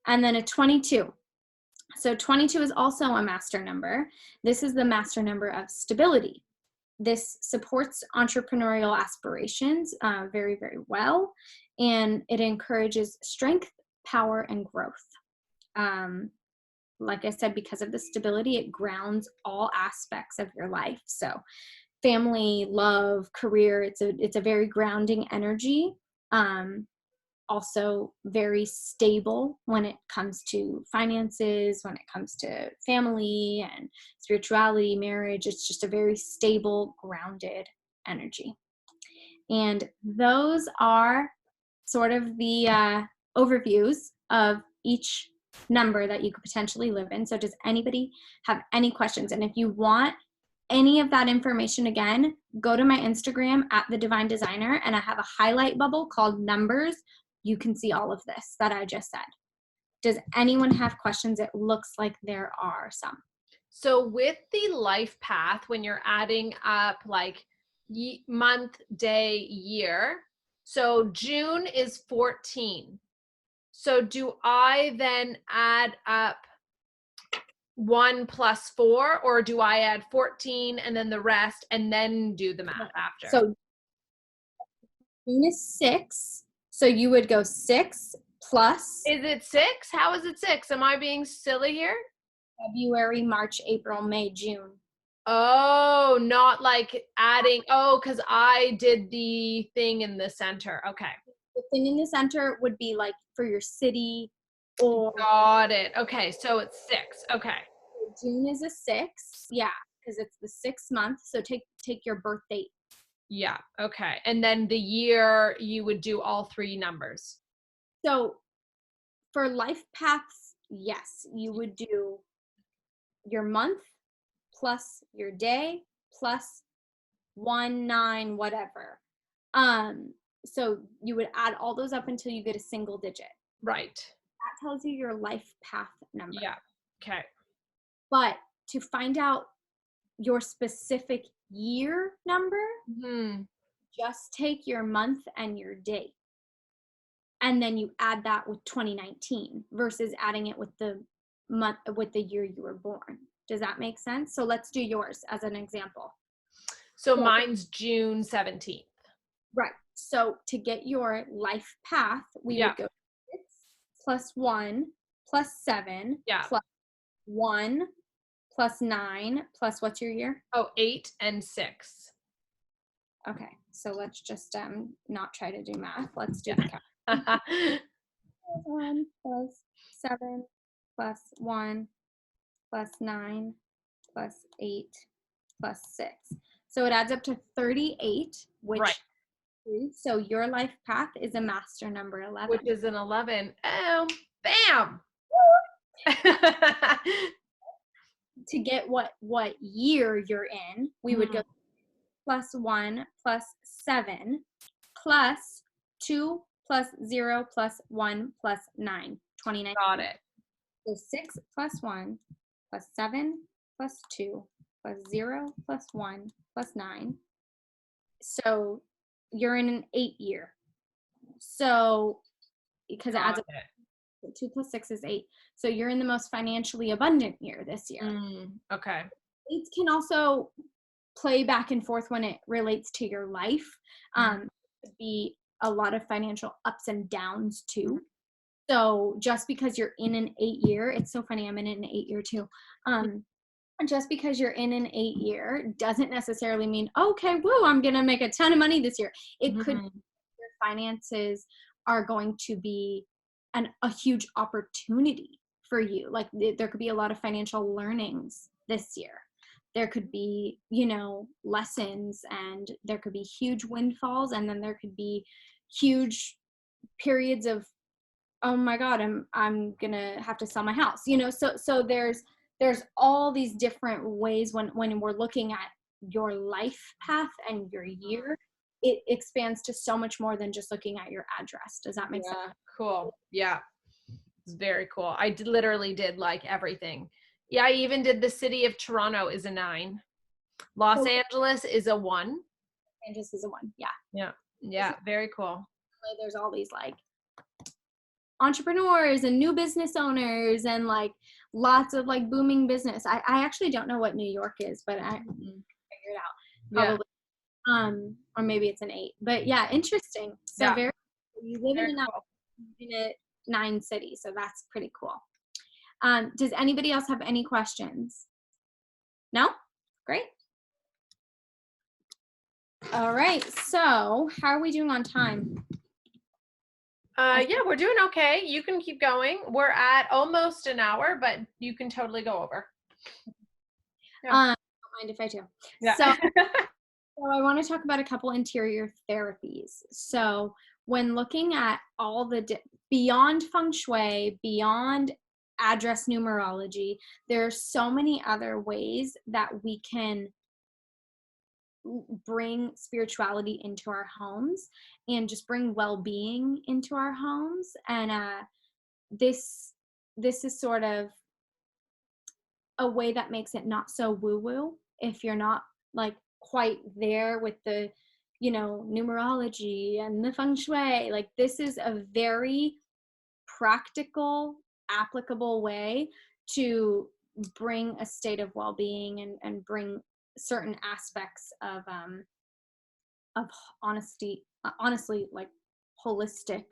And then a 22. So 22 is also a master number. This is the master number of stability. This supports entrepreneurial aspirations very, very well, and it encourages strength, power, and growth. Like I said, because of the stability, it grounds all aspects of your life. So family, love, career, it's a very grounding energy. Also very stable when it comes to finances, when it comes to family and spirituality, marriage. It's just a very stable, grounded energy. And those are sort of the overviews of each number that you could potentially live in. So does anybody have any questions? And if you want any of that information, again, go to my Instagram at The Divine Designer, and I have a highlight bubble called Numbers. You can see all of this that I just said. Does anyone have questions? It looks like there are some. So with the life path, when you're adding up like month, day, year, So June is 14. So do I then add up 1 plus 4, or do I add 14 and then the rest and then do the math after? So June is 6. So you would go 6 plus Is it 6? How is it 6? Am I being silly here? February, March, April, May, June. Oh, not like adding. Oh, because I did the thing in the center. Okay. The thing in the center would be like for your city, or Got it. Okay. So it's 6. Okay. June is a 6. Yeah, because it's the 6th month. So take your birth date. Yeah. Okay. And then the year you would do all 3 numbers. So for life paths, yes, you would do your month plus your day plus 1, 9, whatever. So you would add all those up until you get a single digit. Right. That tells you your life path number. Yeah. Okay. But to find out your specific year number, Hmm. just take your month and your date. And then you add that with 2019 versus adding it with the month with the year you were born. Does that make sense? So let's do yours as an example. So mine's June 17th. Right. So to get your life path, we Yeah. would go 6 plus 1 plus 7 Yeah. plus 1 plus 9 plus what's your year? Oh, 8 and 6. Okay. So let's just not try to do math. Let's do Yeah. the count. 1 plus 7 plus 1 plus 9 plus 8 plus 6. So it adds up to 38, which Right. so your life path is a master number 11. Which is an 11. Oh, bam. To get what year you're in, we would go plus 1 plus 7 plus 2 plus 0 plus 1 plus 9, 29. Got it. So 6 plus 1 plus 7 plus 2 plus 0 plus 1 plus 9. So you're in an 8 year. So because it adds up, 2 plus 6 is 8. So you're in the most financially abundant year this year. Okay. 8s can also play back and forth when it relates to your life. It could be a lot of financial ups and downs too. So just because you're in an 8 year, it's so funny, I'm in an 8 year too. Just because you're in an 8 year doesn't necessarily mean, okay, woo, I'm going to make a ton of money this year. It could, your finances are going to be a huge opportunity for you. Like there could be a lot of financial learnings this year. There could be, lessons, and there could be huge windfalls, and then there could be huge periods of, oh my God, I'm gonna have to sell my house. So there's all these different ways when we're looking at your life path and your year, it expands to so much more than just looking at your address. Does that make sense? Cool. Yeah. It's very cool. I literally did like everything. Yeah, I even did the city of Toronto is a 9. Los Angeles is a 1. And just as a 1. Yeah. Yeah. Yeah. Very cool. There's all these like entrepreneurs and new business owners and like lots of like booming business. I actually don't know what New York is, but I figured it out. Probably. Yeah. Or maybe it's an 8. But yeah, interesting. So Yeah. You live Very in cool. a 9 city, so that's pretty cool. Does anybody else have any questions? No? Great. All right. So how are we doing on time? Yeah, we're doing okay. You can keep going. We're at almost an hour, but you can totally go over. Yeah. Don't mind if I do. Yeah. So I want to talk about a couple interior therapies. So when looking at all the beyond Feng Shui, beyond address numerology, there are so many other ways that we can bring spirituality into our homes and just bring well-being into our homes. And this is sort of a way that makes it not so woo-woo if you're not like quite there with the numerology and the Feng Shui. Like, this is a very practical, applicable way to bring a state of well-being and bring certain aspects of honestly, like holistic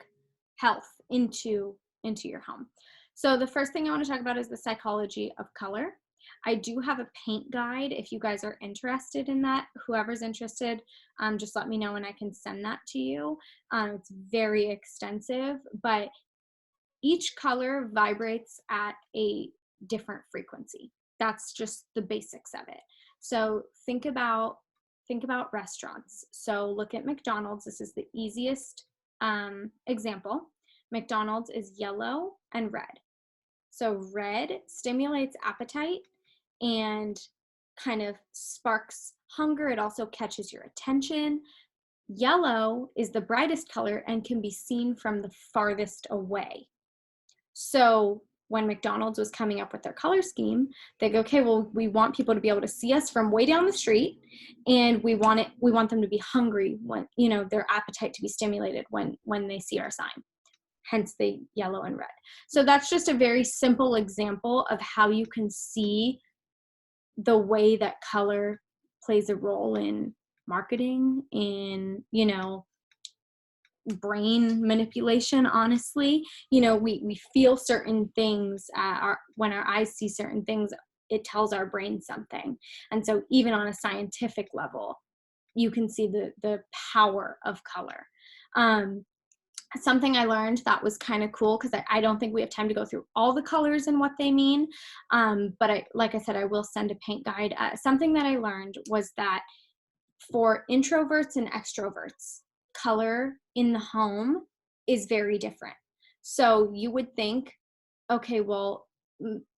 health into your home. So the first thing I want to talk about is the psychology of color. I do have a paint guide if you guys are interested in that. Whoever's interested, just let me know and I can send that to you. It's very extensive, but each color vibrates at a different frequency. That's just the basics of it. So think about restaurants. So look at McDonald's. This is the easiest example. McDonald's is yellow and red. So red stimulates appetite and kind of sparks hunger. It also catches your attention. Yellow is the brightest color and can be seen from the farthest away. So when McDonald's was coming up with their color scheme, they go, okay, well, we want people to be able to see us from way down the street, and we want them to be hungry when, their appetite to be stimulated when they see our sign. Hence the yellow and red. So that's just a very simple example of how you can see the way that color plays a role in marketing, in, brain manipulation. Honestly, we feel certain things, when our eyes see certain things, it tells our brain something. And so even on a scientific level, you can see the power of color. Something I learned that was kind of cool, because I don't think we have time to go through all the colors and what they mean, but like I said, I will send a paint guide. Something that I learned was that for introverts and extroverts, color in the home is very different. So you would think, okay, well,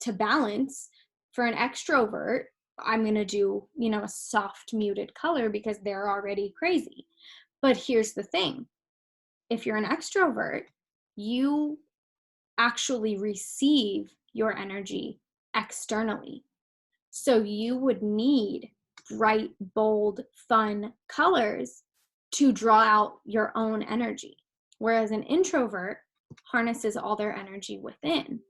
to balance, for an extrovert, I'm going to do, a soft muted color because they're already crazy. But here's the thing. If you're an extrovert, you actually receive your energy externally. So you would need bright, bold, fun colors to draw out your own energy. Whereas an introvert harnesses all their energy within.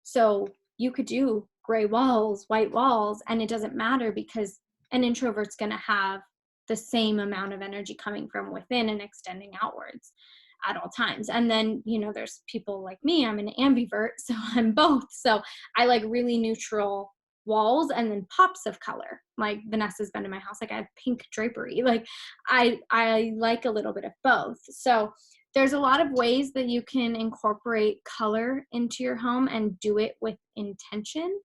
So you could do gray walls, white walls, and it doesn't matter, because an introvert's going to have the same amount of energy coming from within and extending outwards at all times. And then, there's people like me, I'm an ambivert, so I'm both. So I like really neutral walls and then pops of color. Like Vanessa's been to my house, like I have pink drapery. Like I like a little bit of both. So there's a lot of ways that you can incorporate color into your home and do it with intention.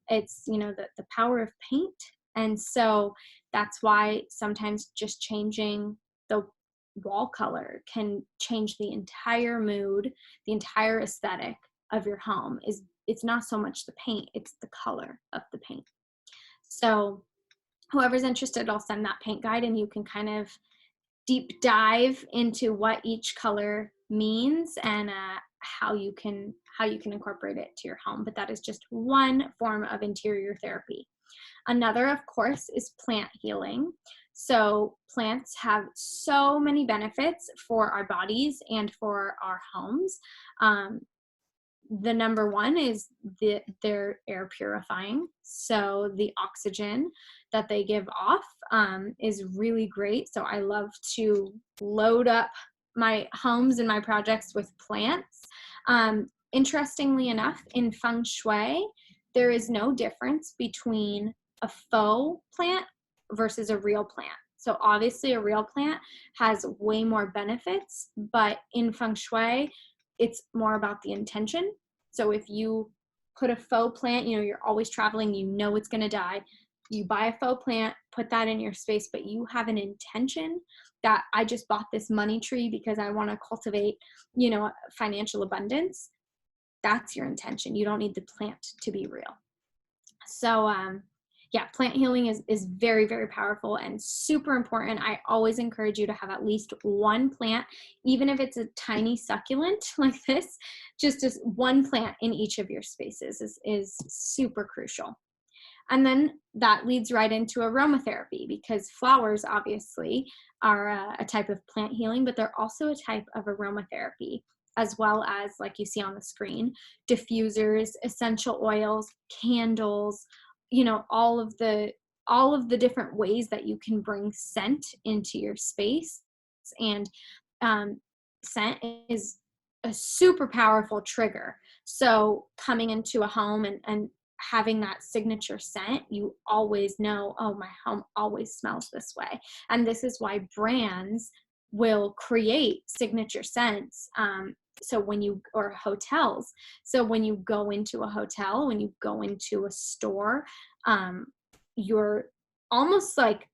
It's, the power of paint. And so that's why sometimes just changing the wall color can change the entire mood, the entire aesthetic of your home. It's not so much the paint, it's the color of the paint. So whoever's interested, I'll send that paint guide and you can kind of deep dive into what each color means and how you can incorporate it to your home. But that is just one form of interior therapy. Another, of course, is plant healing. So plants have so many benefits for our bodies and for our homes. The number one is they're air purifying. So the oxygen that they give off is really great. So I love to load up my homes and my projects with plants. Interestingly enough, in Feng Shui, there is no difference between a faux plant versus a real plant. So obviously a real plant has way more benefits, but in Feng Shui, it's more about the intention. So if you put a faux plant, you're always traveling, it's going to die. You buy a faux plant, put that in your space, but you have an intention that I just bought this money tree because I want to cultivate, financial abundance. That's your intention. You don't need the plant to be real. So, plant healing is very, very powerful and super important. I always encourage you to have at least one plant, even if it's a tiny succulent like this, just as one plant in each of your spaces is super crucial. And then that leads right into aromatherapy, because flowers obviously are a type of plant healing, but they're also a type of aromatherapy, as well as, like you see on the screen, diffusers, essential oils, candles, all of the different ways that you can bring scent into your space. And um, scent is a super powerful trigger. So coming into a home and having that signature scent, you always know, oh, my home always smells this way. And this is why brands will create signature scents. Or hotels. So when you go into a hotel, when you go into a store, you're almost like,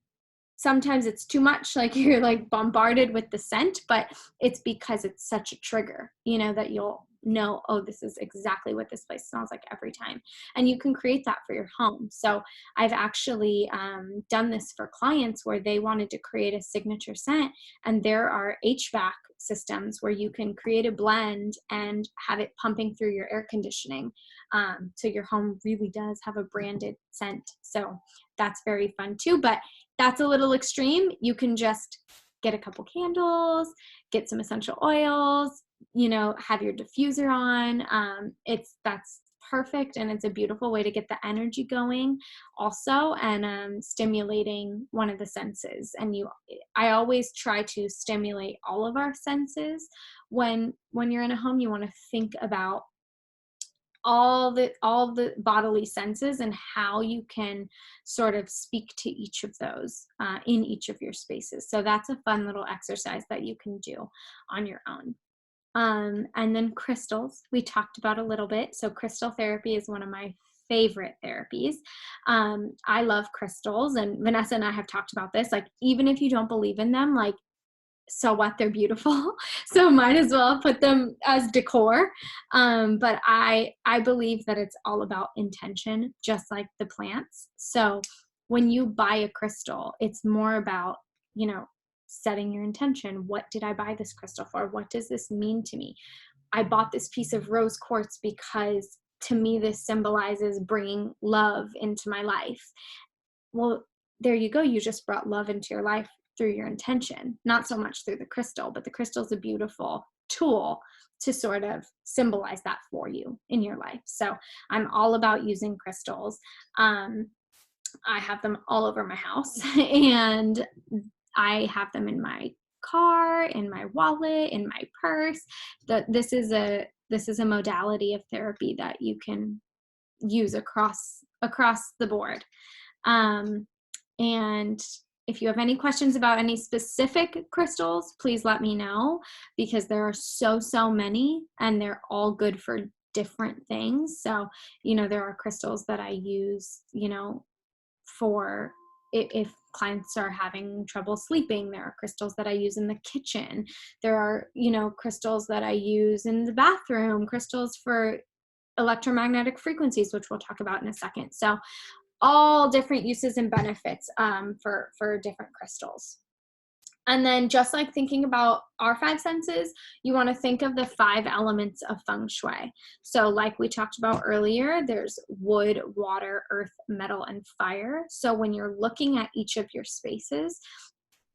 sometimes it's too much, like you're like bombarded with the scent, but it's because it's such a trigger, that you'll know, oh, this is exactly what this place smells like every time. And you can create that for your home. So I've actually done this for clients where they wanted to create a signature scent, and there are HVAC systems where you can create a blend and have it pumping through your air conditioning. So your home really does have a branded scent. So that's very fun too, but that's a little extreme. You can just get a couple candles, get some essential oils, have your diffuser on. That's perfect, and it's a beautiful way to get the energy going also, and stimulating one of the senses. And I always try to stimulate all of our senses. When you're in a home, you want to think about all the bodily senses and how you can sort of speak to each of those in each of your spaces. So that's a fun little exercise that you can do on your own. And then crystals, we talked about a little bit. So crystal therapy is one of my favorite therapies. I love crystals, and Vanessa and I have talked about this. Like, even if you don't believe in them, like, so what, they're beautiful. So might as well put them as decor. But I believe that it's all about intention, just like the plants. So when you buy a crystal, it's more about, setting your intention. What did I buy this crystal for? What does this mean to me? I bought this piece of rose quartz because to me, this symbolizes bringing love into my life. Well, there you go. You just brought love into your life through your intention, not so much through the crystal, but the crystal is a beautiful tool to sort of symbolize that for you in your life. So I'm all about using crystals. I have them all over my house, and I have them in my car, in my wallet, in my purse. This is a modality of therapy that you can use across the board. And if you have any questions about any specific crystals, please let me know, because there are so many, and they're all good for different things. So, there are crystals that I use, for if clients are having trouble sleeping. There are crystals that I use in the kitchen. There are, crystals that I use in the bathroom, crystals for electromagnetic frequencies, which we'll talk about in a second. So all different uses and benefits for different crystals. And then, just like thinking about our five senses, you want to think of the 5 elements of Feng Shui. So like we talked about earlier, there's wood, water, earth, metal, and fire. So when you're looking at each of your spaces,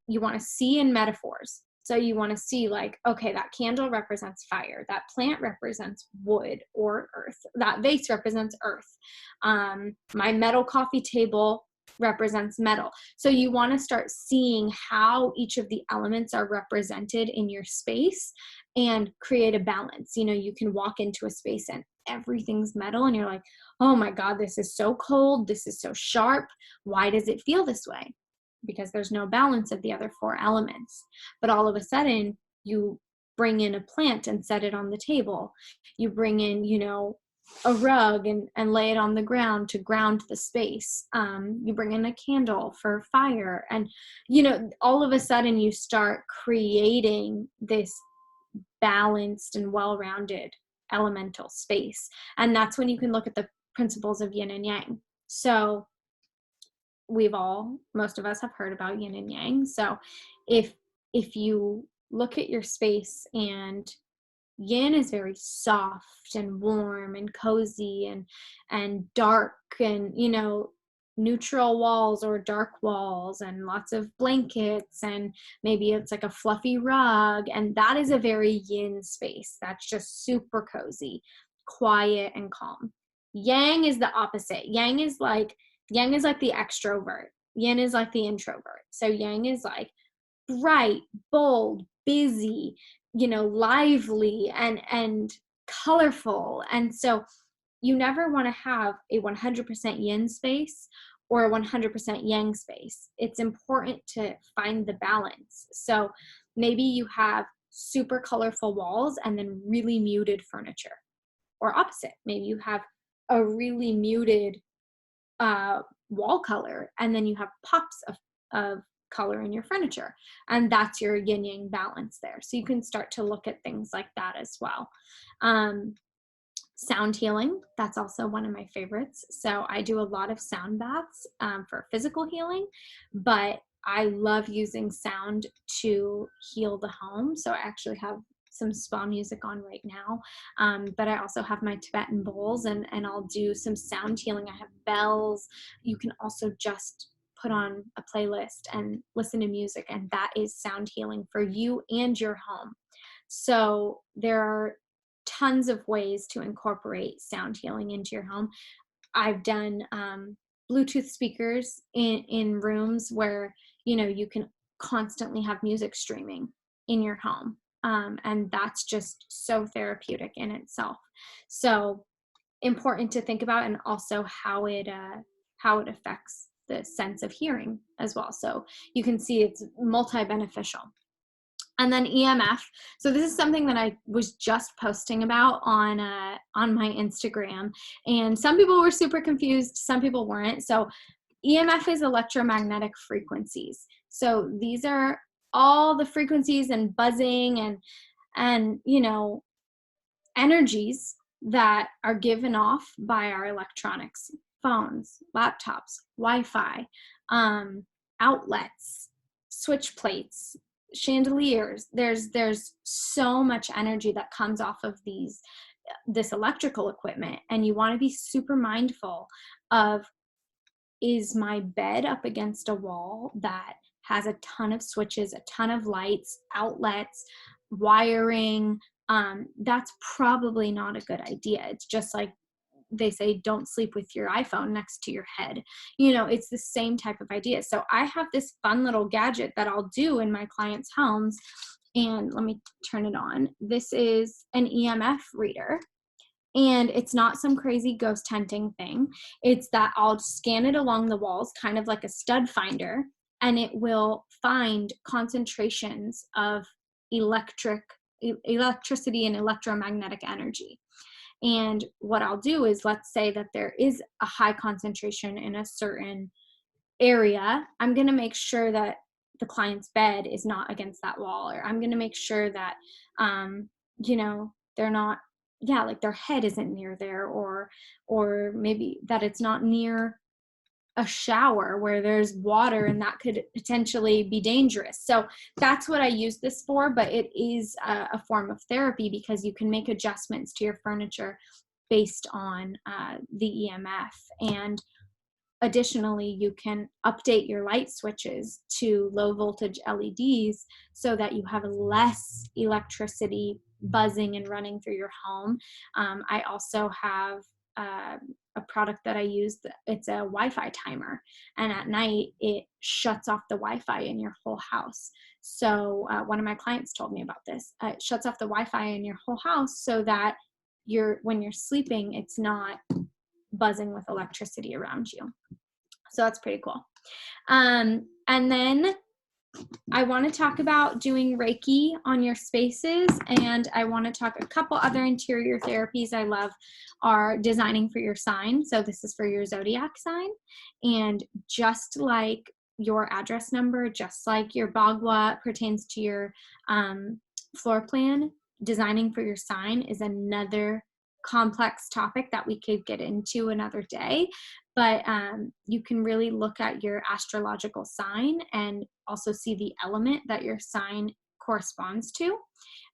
you want to see in metaphors. So you want to see, like, okay, that candle represents fire, that plant represents wood or earth, that vase represents earth, my metal coffee table represents metal. So you want to start seeing how each of the elements are represented in your space and create a balance. You can walk into a space and everything's metal, and you're like, oh my God, this is so cold, this is so sharp, why does it feel this way? Because there's no balance of the other 4 elements. But all of a sudden, you bring in a plant and set it on the table. You bring in, a rug and lay it on the ground to ground the space. You bring in a candle for fire. And, all of a sudden you start creating this balanced and well-rounded elemental space. And that's when you can look at the principles of yin and yang. So most of us have heard about yin and yang. So if you look at your space, and yin is very soft and warm and cozy and dark, and neutral walls or dark walls and lots of blankets, and maybe it's like a fluffy rug, and that is a very yin space. That's just super cozy, quiet and calm. Yang is the opposite. Yang is like the extrovert. Yin is like the introvert. So yang is like bright, bold, busy, lively and colorful. And so you never want to have a 100% yin space or a 100% yang space. It's important to find the balance. So maybe you have super colorful walls and then really muted furniture, or opposite. Maybe you have a really muted wall color and then you have pops of color in your furniture, and that's your yin yang balance there. So you can start to look at things like that as well. Sound healing, that's also one of my favorites. So I do a lot of sound baths for physical healing, but I love using sound to heal the home. So I actually have some spa music on right now, but I also have my Tibetan bowls, and I'll do some sound healing. I have bells. You can also just put on a playlist and listen to music, and that is sound healing for you and your home. So there are tons of ways to incorporate sound healing into your home. I've done Bluetooth speakers in rooms where, you can constantly have music streaming in your home. And that's just so therapeutic in itself. So important to think about, and also how it affects the sense of hearing as well. So you can see it's multi-beneficial. And then EMF. So this is something that I was just posting about on my Instagram, and some people were super confused, some people weren't. So EMF is electromagnetic frequencies. So these are all the frequencies and buzzing and energies that are given off by our electronics, phones, laptops, Wi-Fi, outlets, switch plates, chandeliers. There's so much energy that comes off of this electrical equipment, and you want to be super mindful of, is my bed up against a wall that has a ton of switches, a ton of lights, outlets, wiring? That's probably not a good idea. It's just like they say, don't sleep with your iPhone next to your head. It's the same type of idea. So I have this fun little gadget that I'll do in my clients' homes, and let me turn it on. This is an EMF reader, and it's not some crazy ghost hunting thing. It's that I'll scan it along the walls, kind of like a stud finder, and it will find concentrations of electricity and electromagnetic energy. And what I'll do is, let's say that there is a high concentration in a certain area, I'm going to make sure that the client's bed is not against that wall, or I'm going to make sure that, they're not, like their head isn't near there, or maybe that it's not near a shower where there's water and that could potentially be dangerous. So that's what I use this for, but it is a form of therapy because you can make adjustments to your furniture based on the EMF. And additionally, you can update your light switches to low voltage LEDs so that you have less electricity buzzing and running through your home. I also have a product that I use. It's a Wi-Fi timer, and at night it shuts off the Wi-Fi in your whole house. So one of my clients told me about this. It shuts off the Wi-Fi in your whole house so that when you're sleeping, it's not buzzing with electricity around you. So that's pretty cool. And then I want to talk about doing Reiki on your spaces, and I want to talk a couple other interior therapies I love are designing for your sign. So this is for your zodiac sign, and just like your address number, just like your Bagua pertains to your floor plan, designing for your sign is another complex topic that we could get into another day. But you can really look at your astrological sign and also see the element that your sign corresponds to,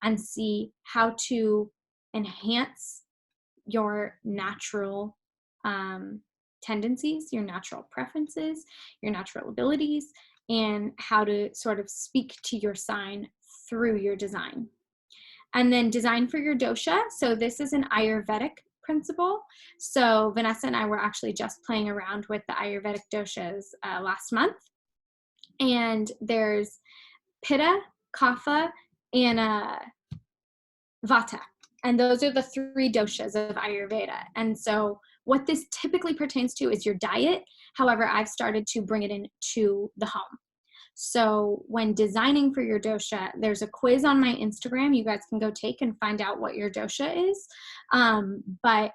and see how to enhance your natural tendencies, your natural preferences, your natural abilities, and how to sort of speak to your sign through your design. And then design for your dosha. So this is an Ayurvedic principle. So Vanessa and I were actually just playing around with the Ayurvedic doshas last month. And there's Pitta, Kapha, and Vata. And those are the 3 doshas of Ayurveda. And so what this typically pertains to is your diet. However, I've started to bring it into the home. So when designing for your dosha, there's a quiz on my Instagram you guys can go take and find out what your dosha is. But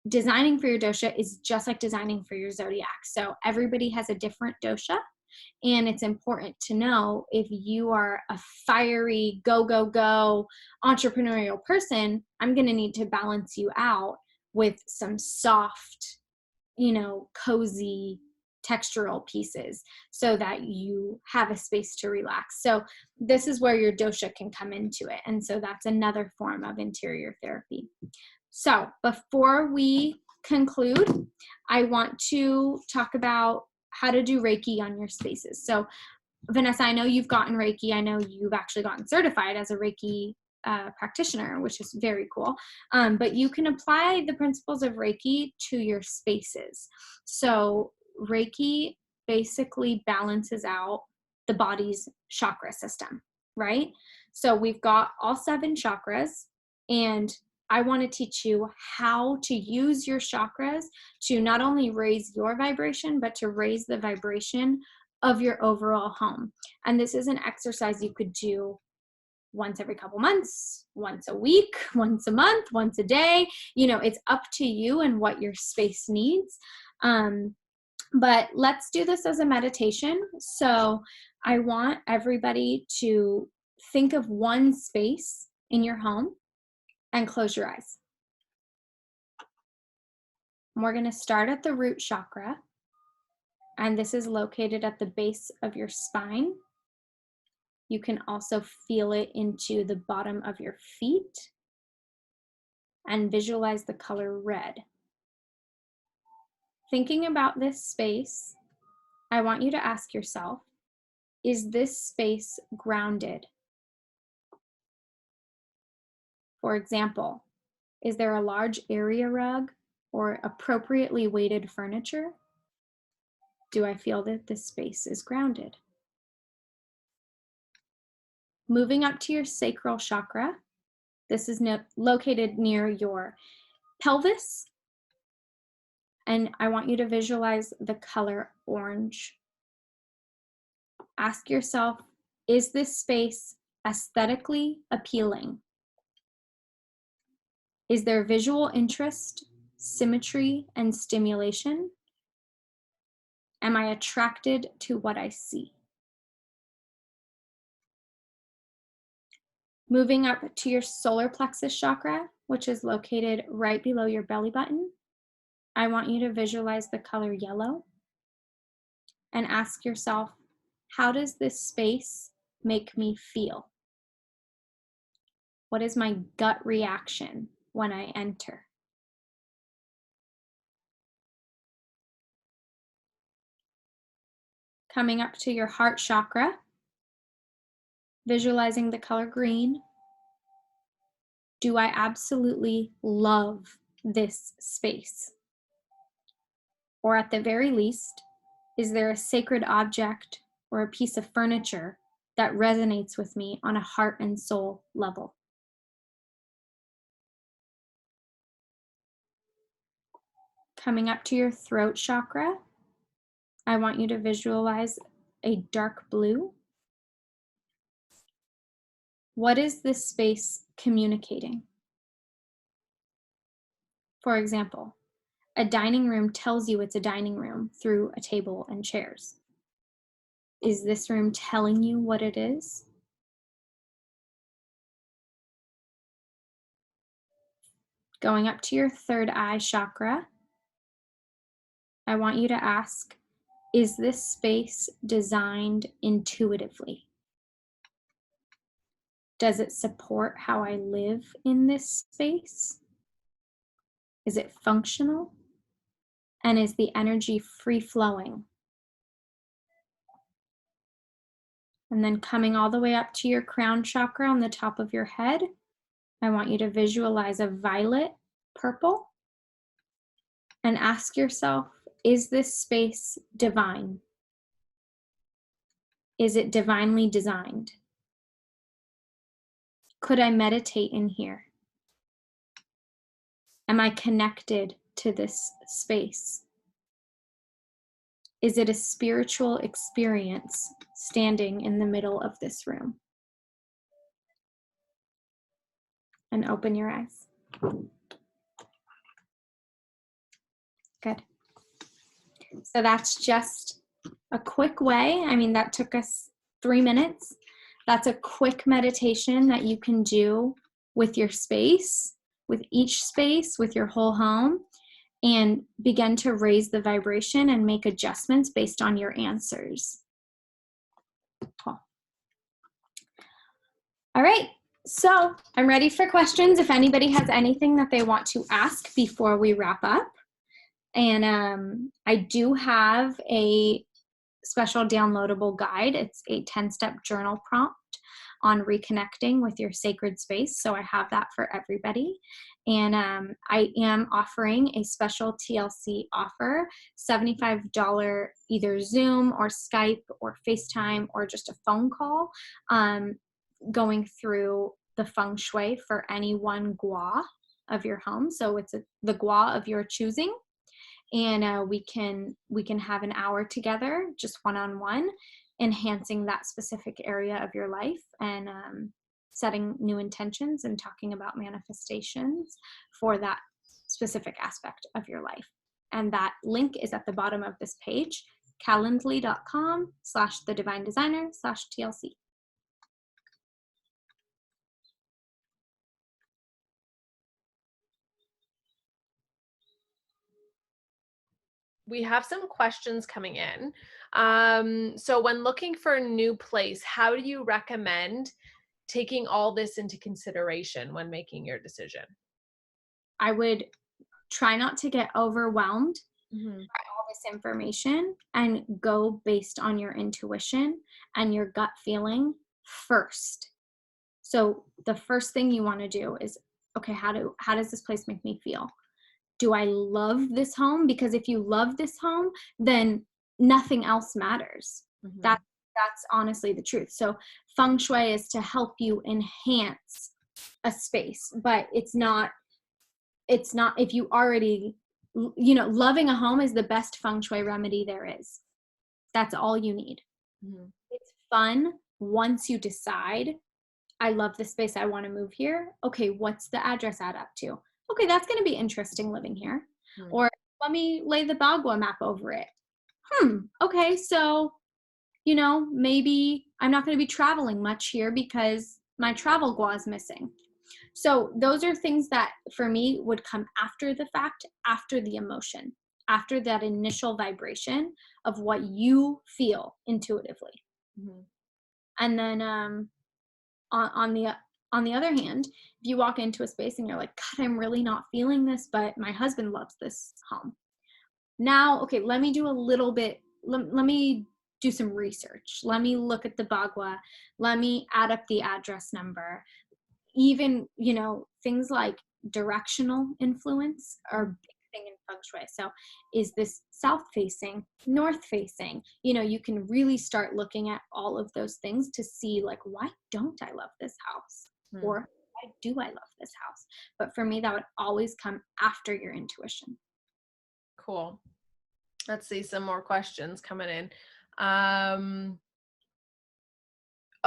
designing for your dosha is just like designing for your zodiac. So everybody has a different dosha. And it's important to know if you are a fiery, go, go, go entrepreneurial person, I'm going to need to balance you out with some soft, cozy textural pieces so that you have a space to relax. So this is where your dosha can come into it. And so that's another form of interior therapy. So before we conclude, I want to talk about how to do Reiki on your spaces. So Vanessa, I know you've gotten Reiki. I know you've actually gotten certified as a Reiki practitioner, which is very cool. But you can apply the principles of Reiki to your spaces. So Reiki basically balances out the body's chakra system, right? So we've got all 7 chakras, and I want to teach you how to use your chakras to not only raise your vibration, but to raise the vibration of your overall home. And this is an exercise you could do once every couple months, once a week, once a month, once a day. It's up to you and what your space needs. But let's do this as a meditation. So I want everybody to think of one space in your home and close your eyes. And we're going to start at the root chakra. And this is located at the base of your spine. You can also feel it into the bottom of your feet and visualize the color red. Thinking about this space, I want you to ask yourself, is this space grounded? For example, is there a large area rug or appropriately weighted furniture? Do I feel that this space is grounded? Moving up to your sacral chakra, this is located near your pelvis, and I want you to visualize the color orange. Ask yourself, is this space aesthetically appealing? Is there visual interest, symmetry, and stimulation? Am I attracted to what I see? Moving up to your solar plexus chakra, which is located right below your belly button, I want you to visualize the color yellow and ask yourself, how does this space make me feel? What is my gut reaction when I enter? Coming up to your heart chakra, visualizing the color green. Do I absolutely love this space? Or at the very least, is there a sacred object or a piece of furniture that resonates with me on a heart and soul level? Coming up to your throat chakra, I want you to visualize a dark blue. What is this space communicating? For example, a dining room tells you it's a dining room through a table and chairs. Is this room telling you what it is? Going up to your third eye chakra, I want you to ask, is this space designed intuitively? Does it support how I live in this space? Is it functional? And is the energy free flowing? And then coming all the way up to your crown chakra on the top of your head, I want you to visualize a violet purple and ask yourself, is this space divine? Is it divinely designed? Could I meditate in here? Am I connected to this space? Is it a spiritual experience standing in the middle of this room? And open your eyes. Good. So that's just a quick way. I mean, that took us 3 minutes. That's a quick meditation that you can do with your space, with each space, with your whole home, and begin to raise the vibration and make adjustments based on your answers. Cool. All right. So I'm ready for questions if anybody has anything that they want to ask before we wrap up. And I do have a special downloadable guide. It's a 10-step journal prompt on reconnecting with your sacred space. So I have that for everybody. And I am offering a special TLC offer, $75 either Zoom or Skype or FaceTime or just a phone call, going through the Feng Shui for any one gua of your home. So it's the gua of your choosing. And we can have an hour together, just one-on-one, enhancing that specific area of your life and setting new intentions and talking about manifestations for that specific aspect of your life. And that link is at the bottom of this page, calendly.com/thedivinedesigner/TLC. We have some questions coming in. So when looking for a new place, how do you recommend taking all this into consideration when making your decision? I would try not to get overwhelmed Mm-hmm. by all this information and go based on your intuition and your gut feeling first. So the first thing you want to do is, okay, how does this place make me feel? Do I love this home? Because if you love this home, then nothing else matters. Mm-hmm. That's honestly the truth. So Feng Shui is to help you enhance a space, but it's not if you already, loving a home is the best Feng Shui remedy there is. That's all you need. Mm-hmm. It's fun once you decide, I love this space, I want to move here. Okay, what's the address add up to? Okay, that's going to be interesting living here. Mm-hmm. Or let me lay the Bagua map over it. Okay, so, maybe I'm not going to be traveling much here because my travel gua is missing. So those are things that for me would come after the fact, after the emotion, after that initial vibration of what you feel intuitively. Mm-hmm. And then on the other hand, if you walk into a space and you're like, God, I'm really not feeling this, but my husband loves this home. Now, okay, let me do a little bit, let me do some research. Let me look at the Bagua. Let me add up the address number. Even, things like directional influence are a big thing in Feng Shui. So is this south facing, north facing? You can really start looking at all of those things to see, like, why don't I love this house? Or why do I love this house? But for me, that would always come after your intuition. Cool. Let's see some more questions coming in.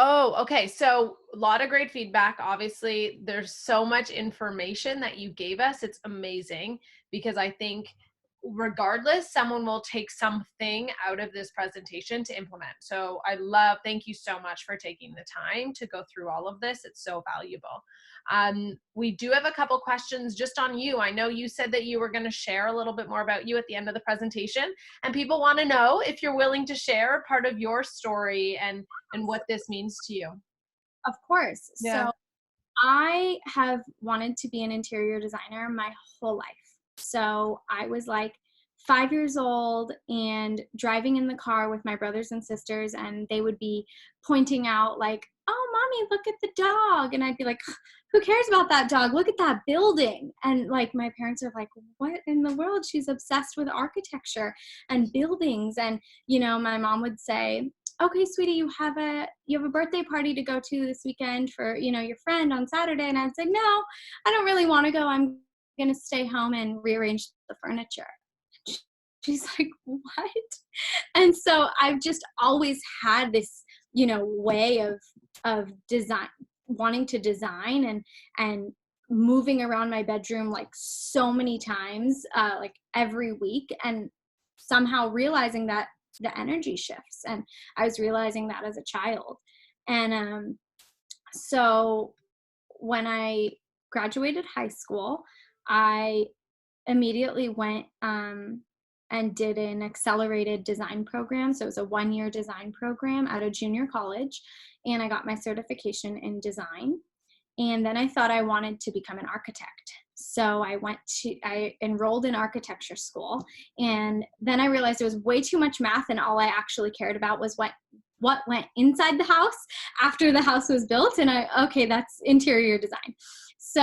Oh, okay. So a lot of great feedback. Obviously, there's so much information that you gave us. It's amazing because I think regardless, someone will take something out of this presentation to implement. So thank you so much for taking the time to go through all of this. It's so valuable. We do have a couple questions just on you. I know you said that you were going to share a little bit more about you at the end of the presentation, and people want to know if you're willing to share part of your story and what this means to you. Of course. Yeah. So I have wanted to be an interior designer my whole life. So I was like 5 years old and driving in the car with my brothers and sisters, and they would be pointing out like, oh, mommy, look at the dog. And I'd be like, who cares about that dog? Look at that building. And like, my parents are like, what in the world? She's obsessed with architecture and buildings. And, you know, my mom would say, okay, sweetie, you have a birthday party to go to this weekend for, you know, your friend on Saturday. And I'd say, no, I don't really want to go. I'm going to stay home and rearrange the furniture. She's like, what? And so I've just always had this, you know, way of design, wanting to design and moving around my bedroom like so many times, like every week, and somehow realizing that the energy shifts. And I was realizing that as a child. And so when I graduated high school, I immediately went and did an accelerated design program. So it was a 1-year design program at a junior college, and I got my certification in design. And then I thought I wanted to become an architect. So I enrolled in architecture school. And then I realized it was way too much math, and all I actually cared about was what went inside the house after the house was built. And okay, that's interior design. So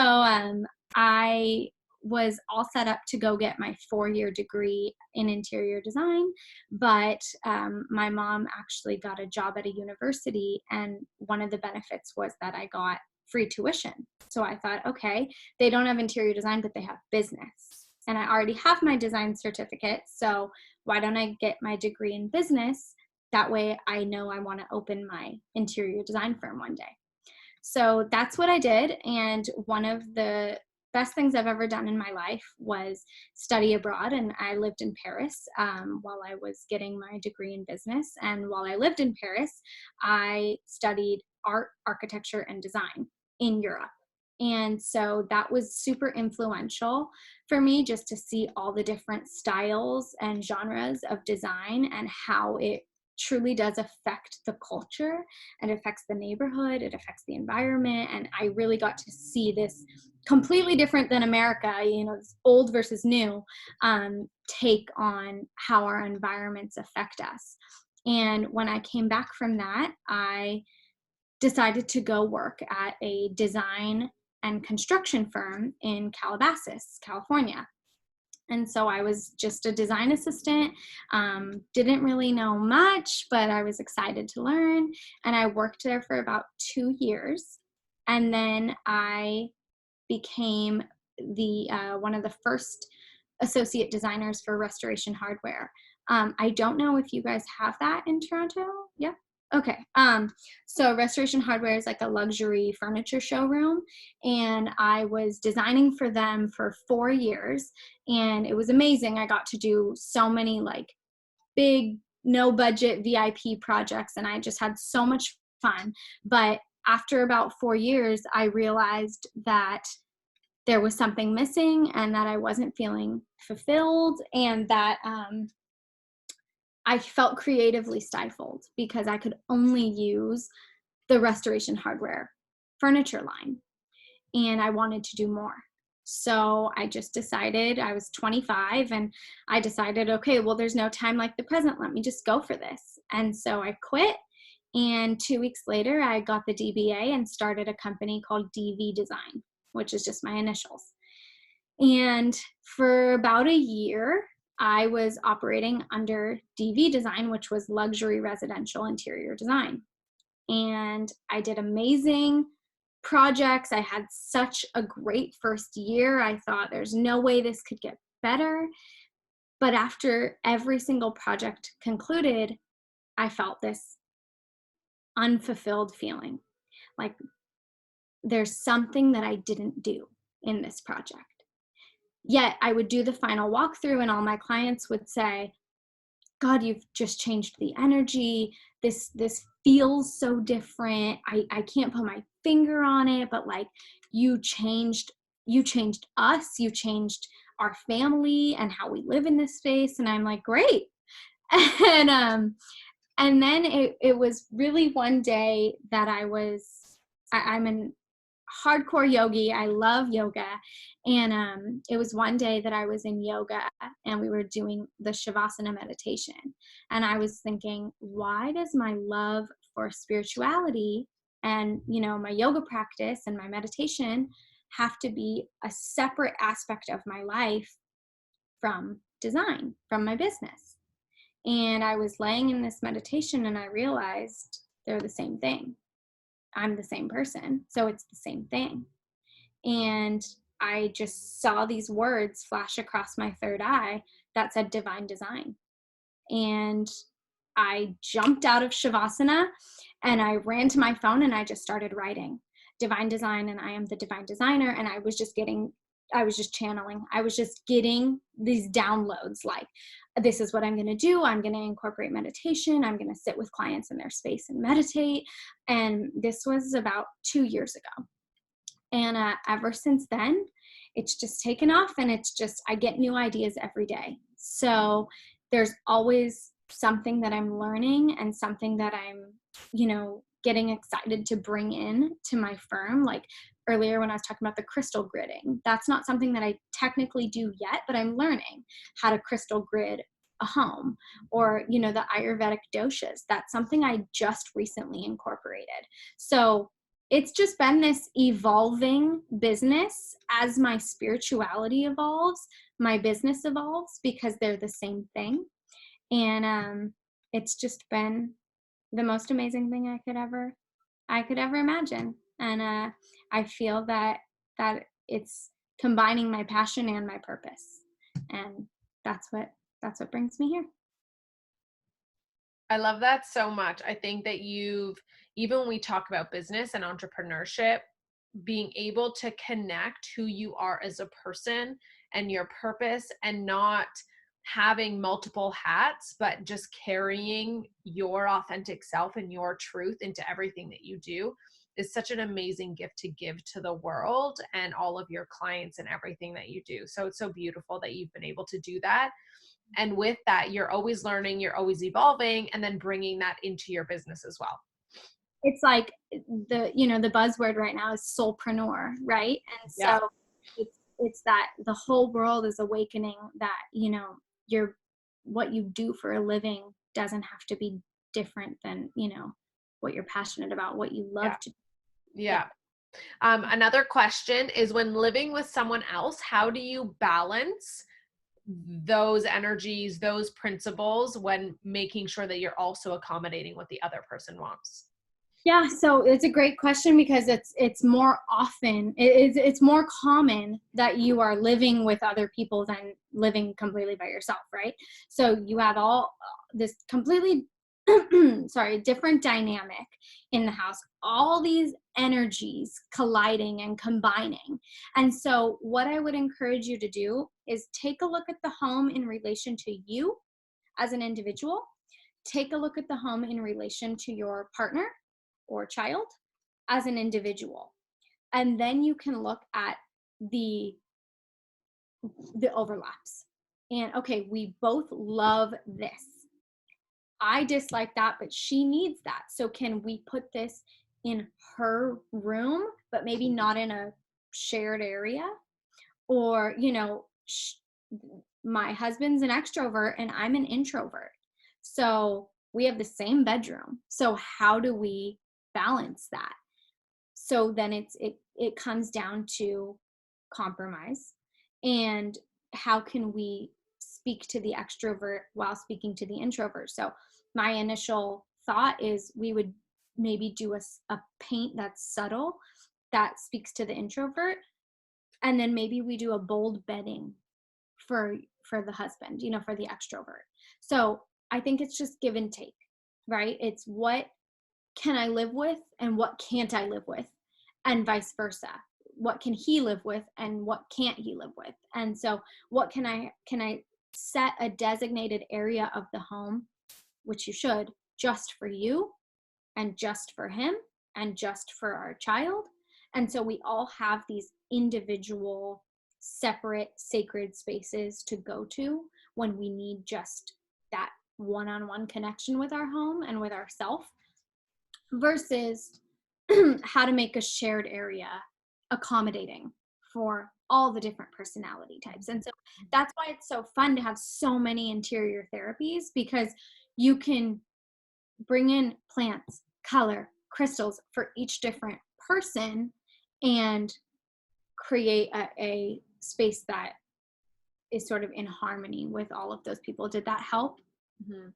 I was all set up to go get my 4-year degree in interior design. But my mom actually got a job at a university, and one of the benefits was that I got free tuition. So I thought, okay, they don't have interior design, but they have business. And I already have my design certificate. So why don't I get my degree in business? That way I know I want to open my interior design firm one day. So that's what I did. And one of the best things I've ever done in my life was study abroad. And I lived in Paris while I was getting my degree in business. And while I lived in Paris, I studied art, architecture, and design in Europe. And so that was super influential for me, just to see all the different styles and genres of design and how it truly does affect the culture and affects the neighborhood, it affects the environment. And I really got to see this completely different than America, you know, this old versus new take on how our environments affect us. And when I came back from that, I decided to go work at a design and construction firm in Calabasas, California. And so I was just a design assistant, didn't really know much, but I was excited to learn. And I worked there for about 2 years. And then I became the one of the first associate designers for Restoration Hardware. I don't know if you guys have that in Toronto. Yeah. Okay. So Restoration Hardware is like a luxury furniture showroom, and I was designing for them for 4 years, and it was amazing. I got to do so many like big, no budget VIP projects, and I just had so much fun. But after about 4 years, I realized that there was something missing and that I wasn't feeling fulfilled, and that I felt creatively stifled because I could only use the Restoration Hardware furniture line, and I wanted to do more. So I just decided, I was 25, and I decided, okay, well, there's no time like the present. Let me just go for this. And so I quit. And 2 weeks later, I got the DBA and started a company called DV Design, which is just my initials. And for about a year, I was operating under DV Design, which was luxury residential interior design. And I did amazing projects. I had such a great first year. I thought there's no way this could get better. But after every single project concluded, I felt this unfulfilled feeling, like there's something that I didn't do in this project. Yet I would do the final walkthrough, and all my clients would say, God, you've just changed the energy. This feels so different. I can't put my finger on it, but like you changed us, you changed our family and how we live in this space. And I'm like, great. And then it was really one day that I'm hardcore yogi. I love yoga. And it was one day that I was in yoga and we were doing the Shavasana meditation. And I was thinking, why does my love for spirituality and, my yoga practice and my meditation have to be a separate aspect of my life from design, from my business? And I was laying in this meditation and I realized they're the same thing. I'm the same person, so it's the same thing. And I just saw these words flash across my third eye that said divine design. And I jumped out of Shavasana and I ran to my phone and I just started writing divine design, and I am the divine designer. And I was just channeling. I was just getting these downloads like, this is what I'm going to do. I'm going to incorporate meditation. I'm going to sit with clients in their space and meditate. And this was about 2 years ago. And ever since then, it's just taken off, and I get new ideas every day. So there's always something that I'm learning and something that I'm, getting excited to bring in to my firm. Like earlier when I was talking about the crystal gridding, that's not something that I technically do yet, but I'm learning how to crystal grid a home, or, the Ayurvedic doshas. That's something I just recently incorporated. So it's just been this evolving business. As my spirituality evolves, my business evolves, because they're the same thing. And it's just been the most amazing thing I could ever imagine. And I feel that it's combining my passion and my purpose, and that's what brings me here. I love that so much. I think that even when we talk about business and entrepreneurship, being able to connect who you are as a person and your purpose, and not having multiple hats, but just carrying your authentic self and your truth into everything that you do, is such an amazing gift to give to the world and all of your clients and everything that you do. So it's so beautiful that you've been able to do that. And with that, you're always learning, you're always evolving, and then bringing that into your business as well. It's like the buzzword right now is soulpreneur, right? And Yeah. so it's that the whole world is awakening that, what you do for a living doesn't have to be different than, what you're passionate about, what you love Yeah. to do. Yeah. Another question is, when living with someone else, how do you balance those energies, those principles, when making sure that you're also accommodating what the other person wants? Yeah, so it's a great question, because it's more often, it's more common that you are living with other people than living completely by yourself, right? So you have all this completely different dynamic in the house, all these energies colliding and combining. And so what I would encourage you to do is take a look at the home in relation to you as an individual. Take a look at the home in relation to your partner or child as an individual. And then you can look at the overlaps. And okay, we both love this. I dislike that, but she needs that. So can we put this in her room, but maybe not in a shared area? Or, my husband's an extrovert and I'm an introvert. So we have the same bedroom. So how do we balance that? So then it comes down to compromise, and how can we speak to the extrovert while speaking to the introvert? So my initial thought is we would maybe do a paint that's subtle, that speaks to the introvert, and then maybe we do a bold bedding for the husband, for the extrovert. So I think it's just give and take, right? It's what can I live with and what can't I live with, and vice versa. What can he live with and what can't he live with? And so what can I set a designated area of the home, which you should, just for you and just for him and just for our child. And so we all have these individual, separate, sacred spaces to go to when we need just that one-on-one connection with our home and with ourself, versus how to make a shared area accommodating for all the different personality types. And so that's why it's so fun to have so many interior therapies, because you can bring in plants, color, crystals for each different person and create a space that is sort of in harmony with all of those people. Did that help? Mhm.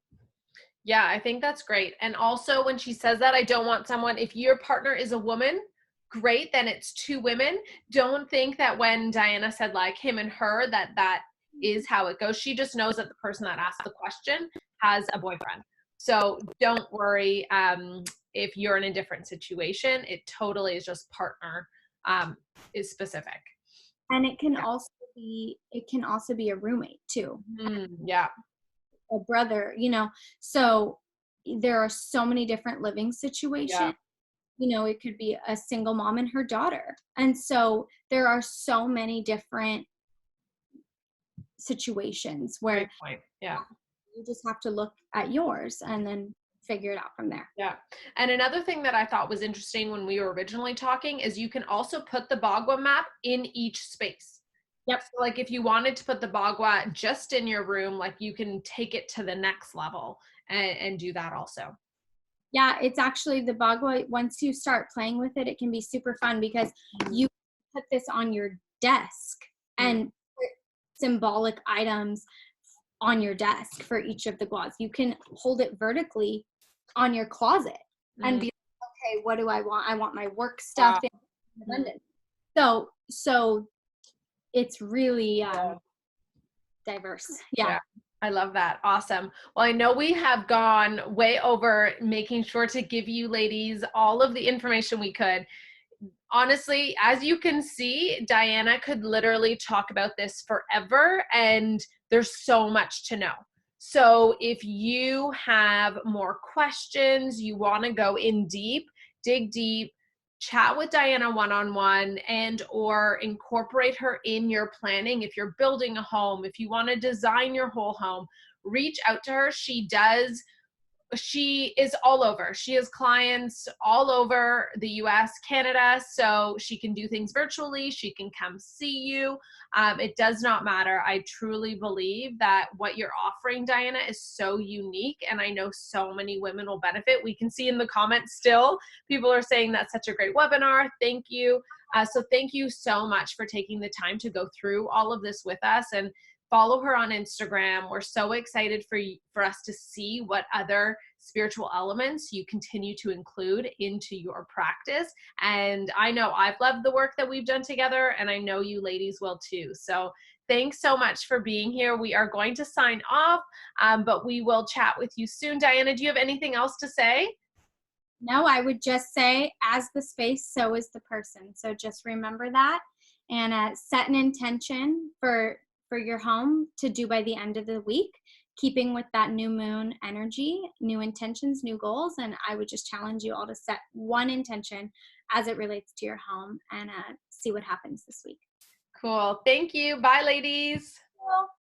Yeah, I think that's great. And also when she says that, I don't want someone, if your partner is a woman, great, then it's two women. Don't think that when Diana said like him and her, that is how it goes. She just knows that the person that asked the question has a boyfriend. So don't worry if you're in a different situation. It totally is just partner is specific. And it can also be a roommate too, Yeah. a brother, so there are so many different living Yeah. situations. It could be a single mom and her daughter. And so there are so many different situations Great where point. Yeah. you just have to look at yours and then figure it out from there. Yeah. And another thing that I thought was interesting when we were originally talking is you can also put the Bagua map in each space. Yep. So like if you wanted to put the Bagua just in your room, like you can take it to the next level and do that also. Yeah, it's actually the Bagua. Once you start playing with it, it can be super fun because you put this on your desk and put symbolic items on your desk for each of the guas. You can hold it vertically on your closet and be like, okay, what do I want? I want my work stuff in abundance. So it's really diverse. Yeah. Yeah, I love that. Awesome. Well, I know we have gone way over making sure to give you ladies all of the information we could. Honestly, as you can see, Diana could literally talk about this forever, and there's so much to know. So if you have more questions, you want to go in deep, dig deep, chat with Diana one-on-one and or incorporate her in your planning. If you're building a home, if you want to design your whole home, reach out to her. She is all over. She has clients all over the US, Canada, so she can do things virtually. She can come see you. It does not matter. I truly believe that what you're offering, Diana, is so unique, and I know so many women will benefit. We can see in the comments still, people are saying that's such a great webinar. Thank you. So thank you so much for taking the time to go through all of this with us, and follow her on Instagram. We're so excited for us to see what other spiritual elements you continue to include into your practice. And I know I've loved the work that we've done together, and I know you ladies will too. So thanks so much for being here. We are going to sign off, but we will chat with you soon. Diana, do you have anything else to say? No, I would just say, as the space, so is the person. So just remember that, and set an intention for your home to do by the end of the week, keeping with that new moon energy, new intentions, new goals. And I would just challenge you all to set one intention as it relates to your home and see what happens this week. Cool. Thank you. Bye, ladies. Cool.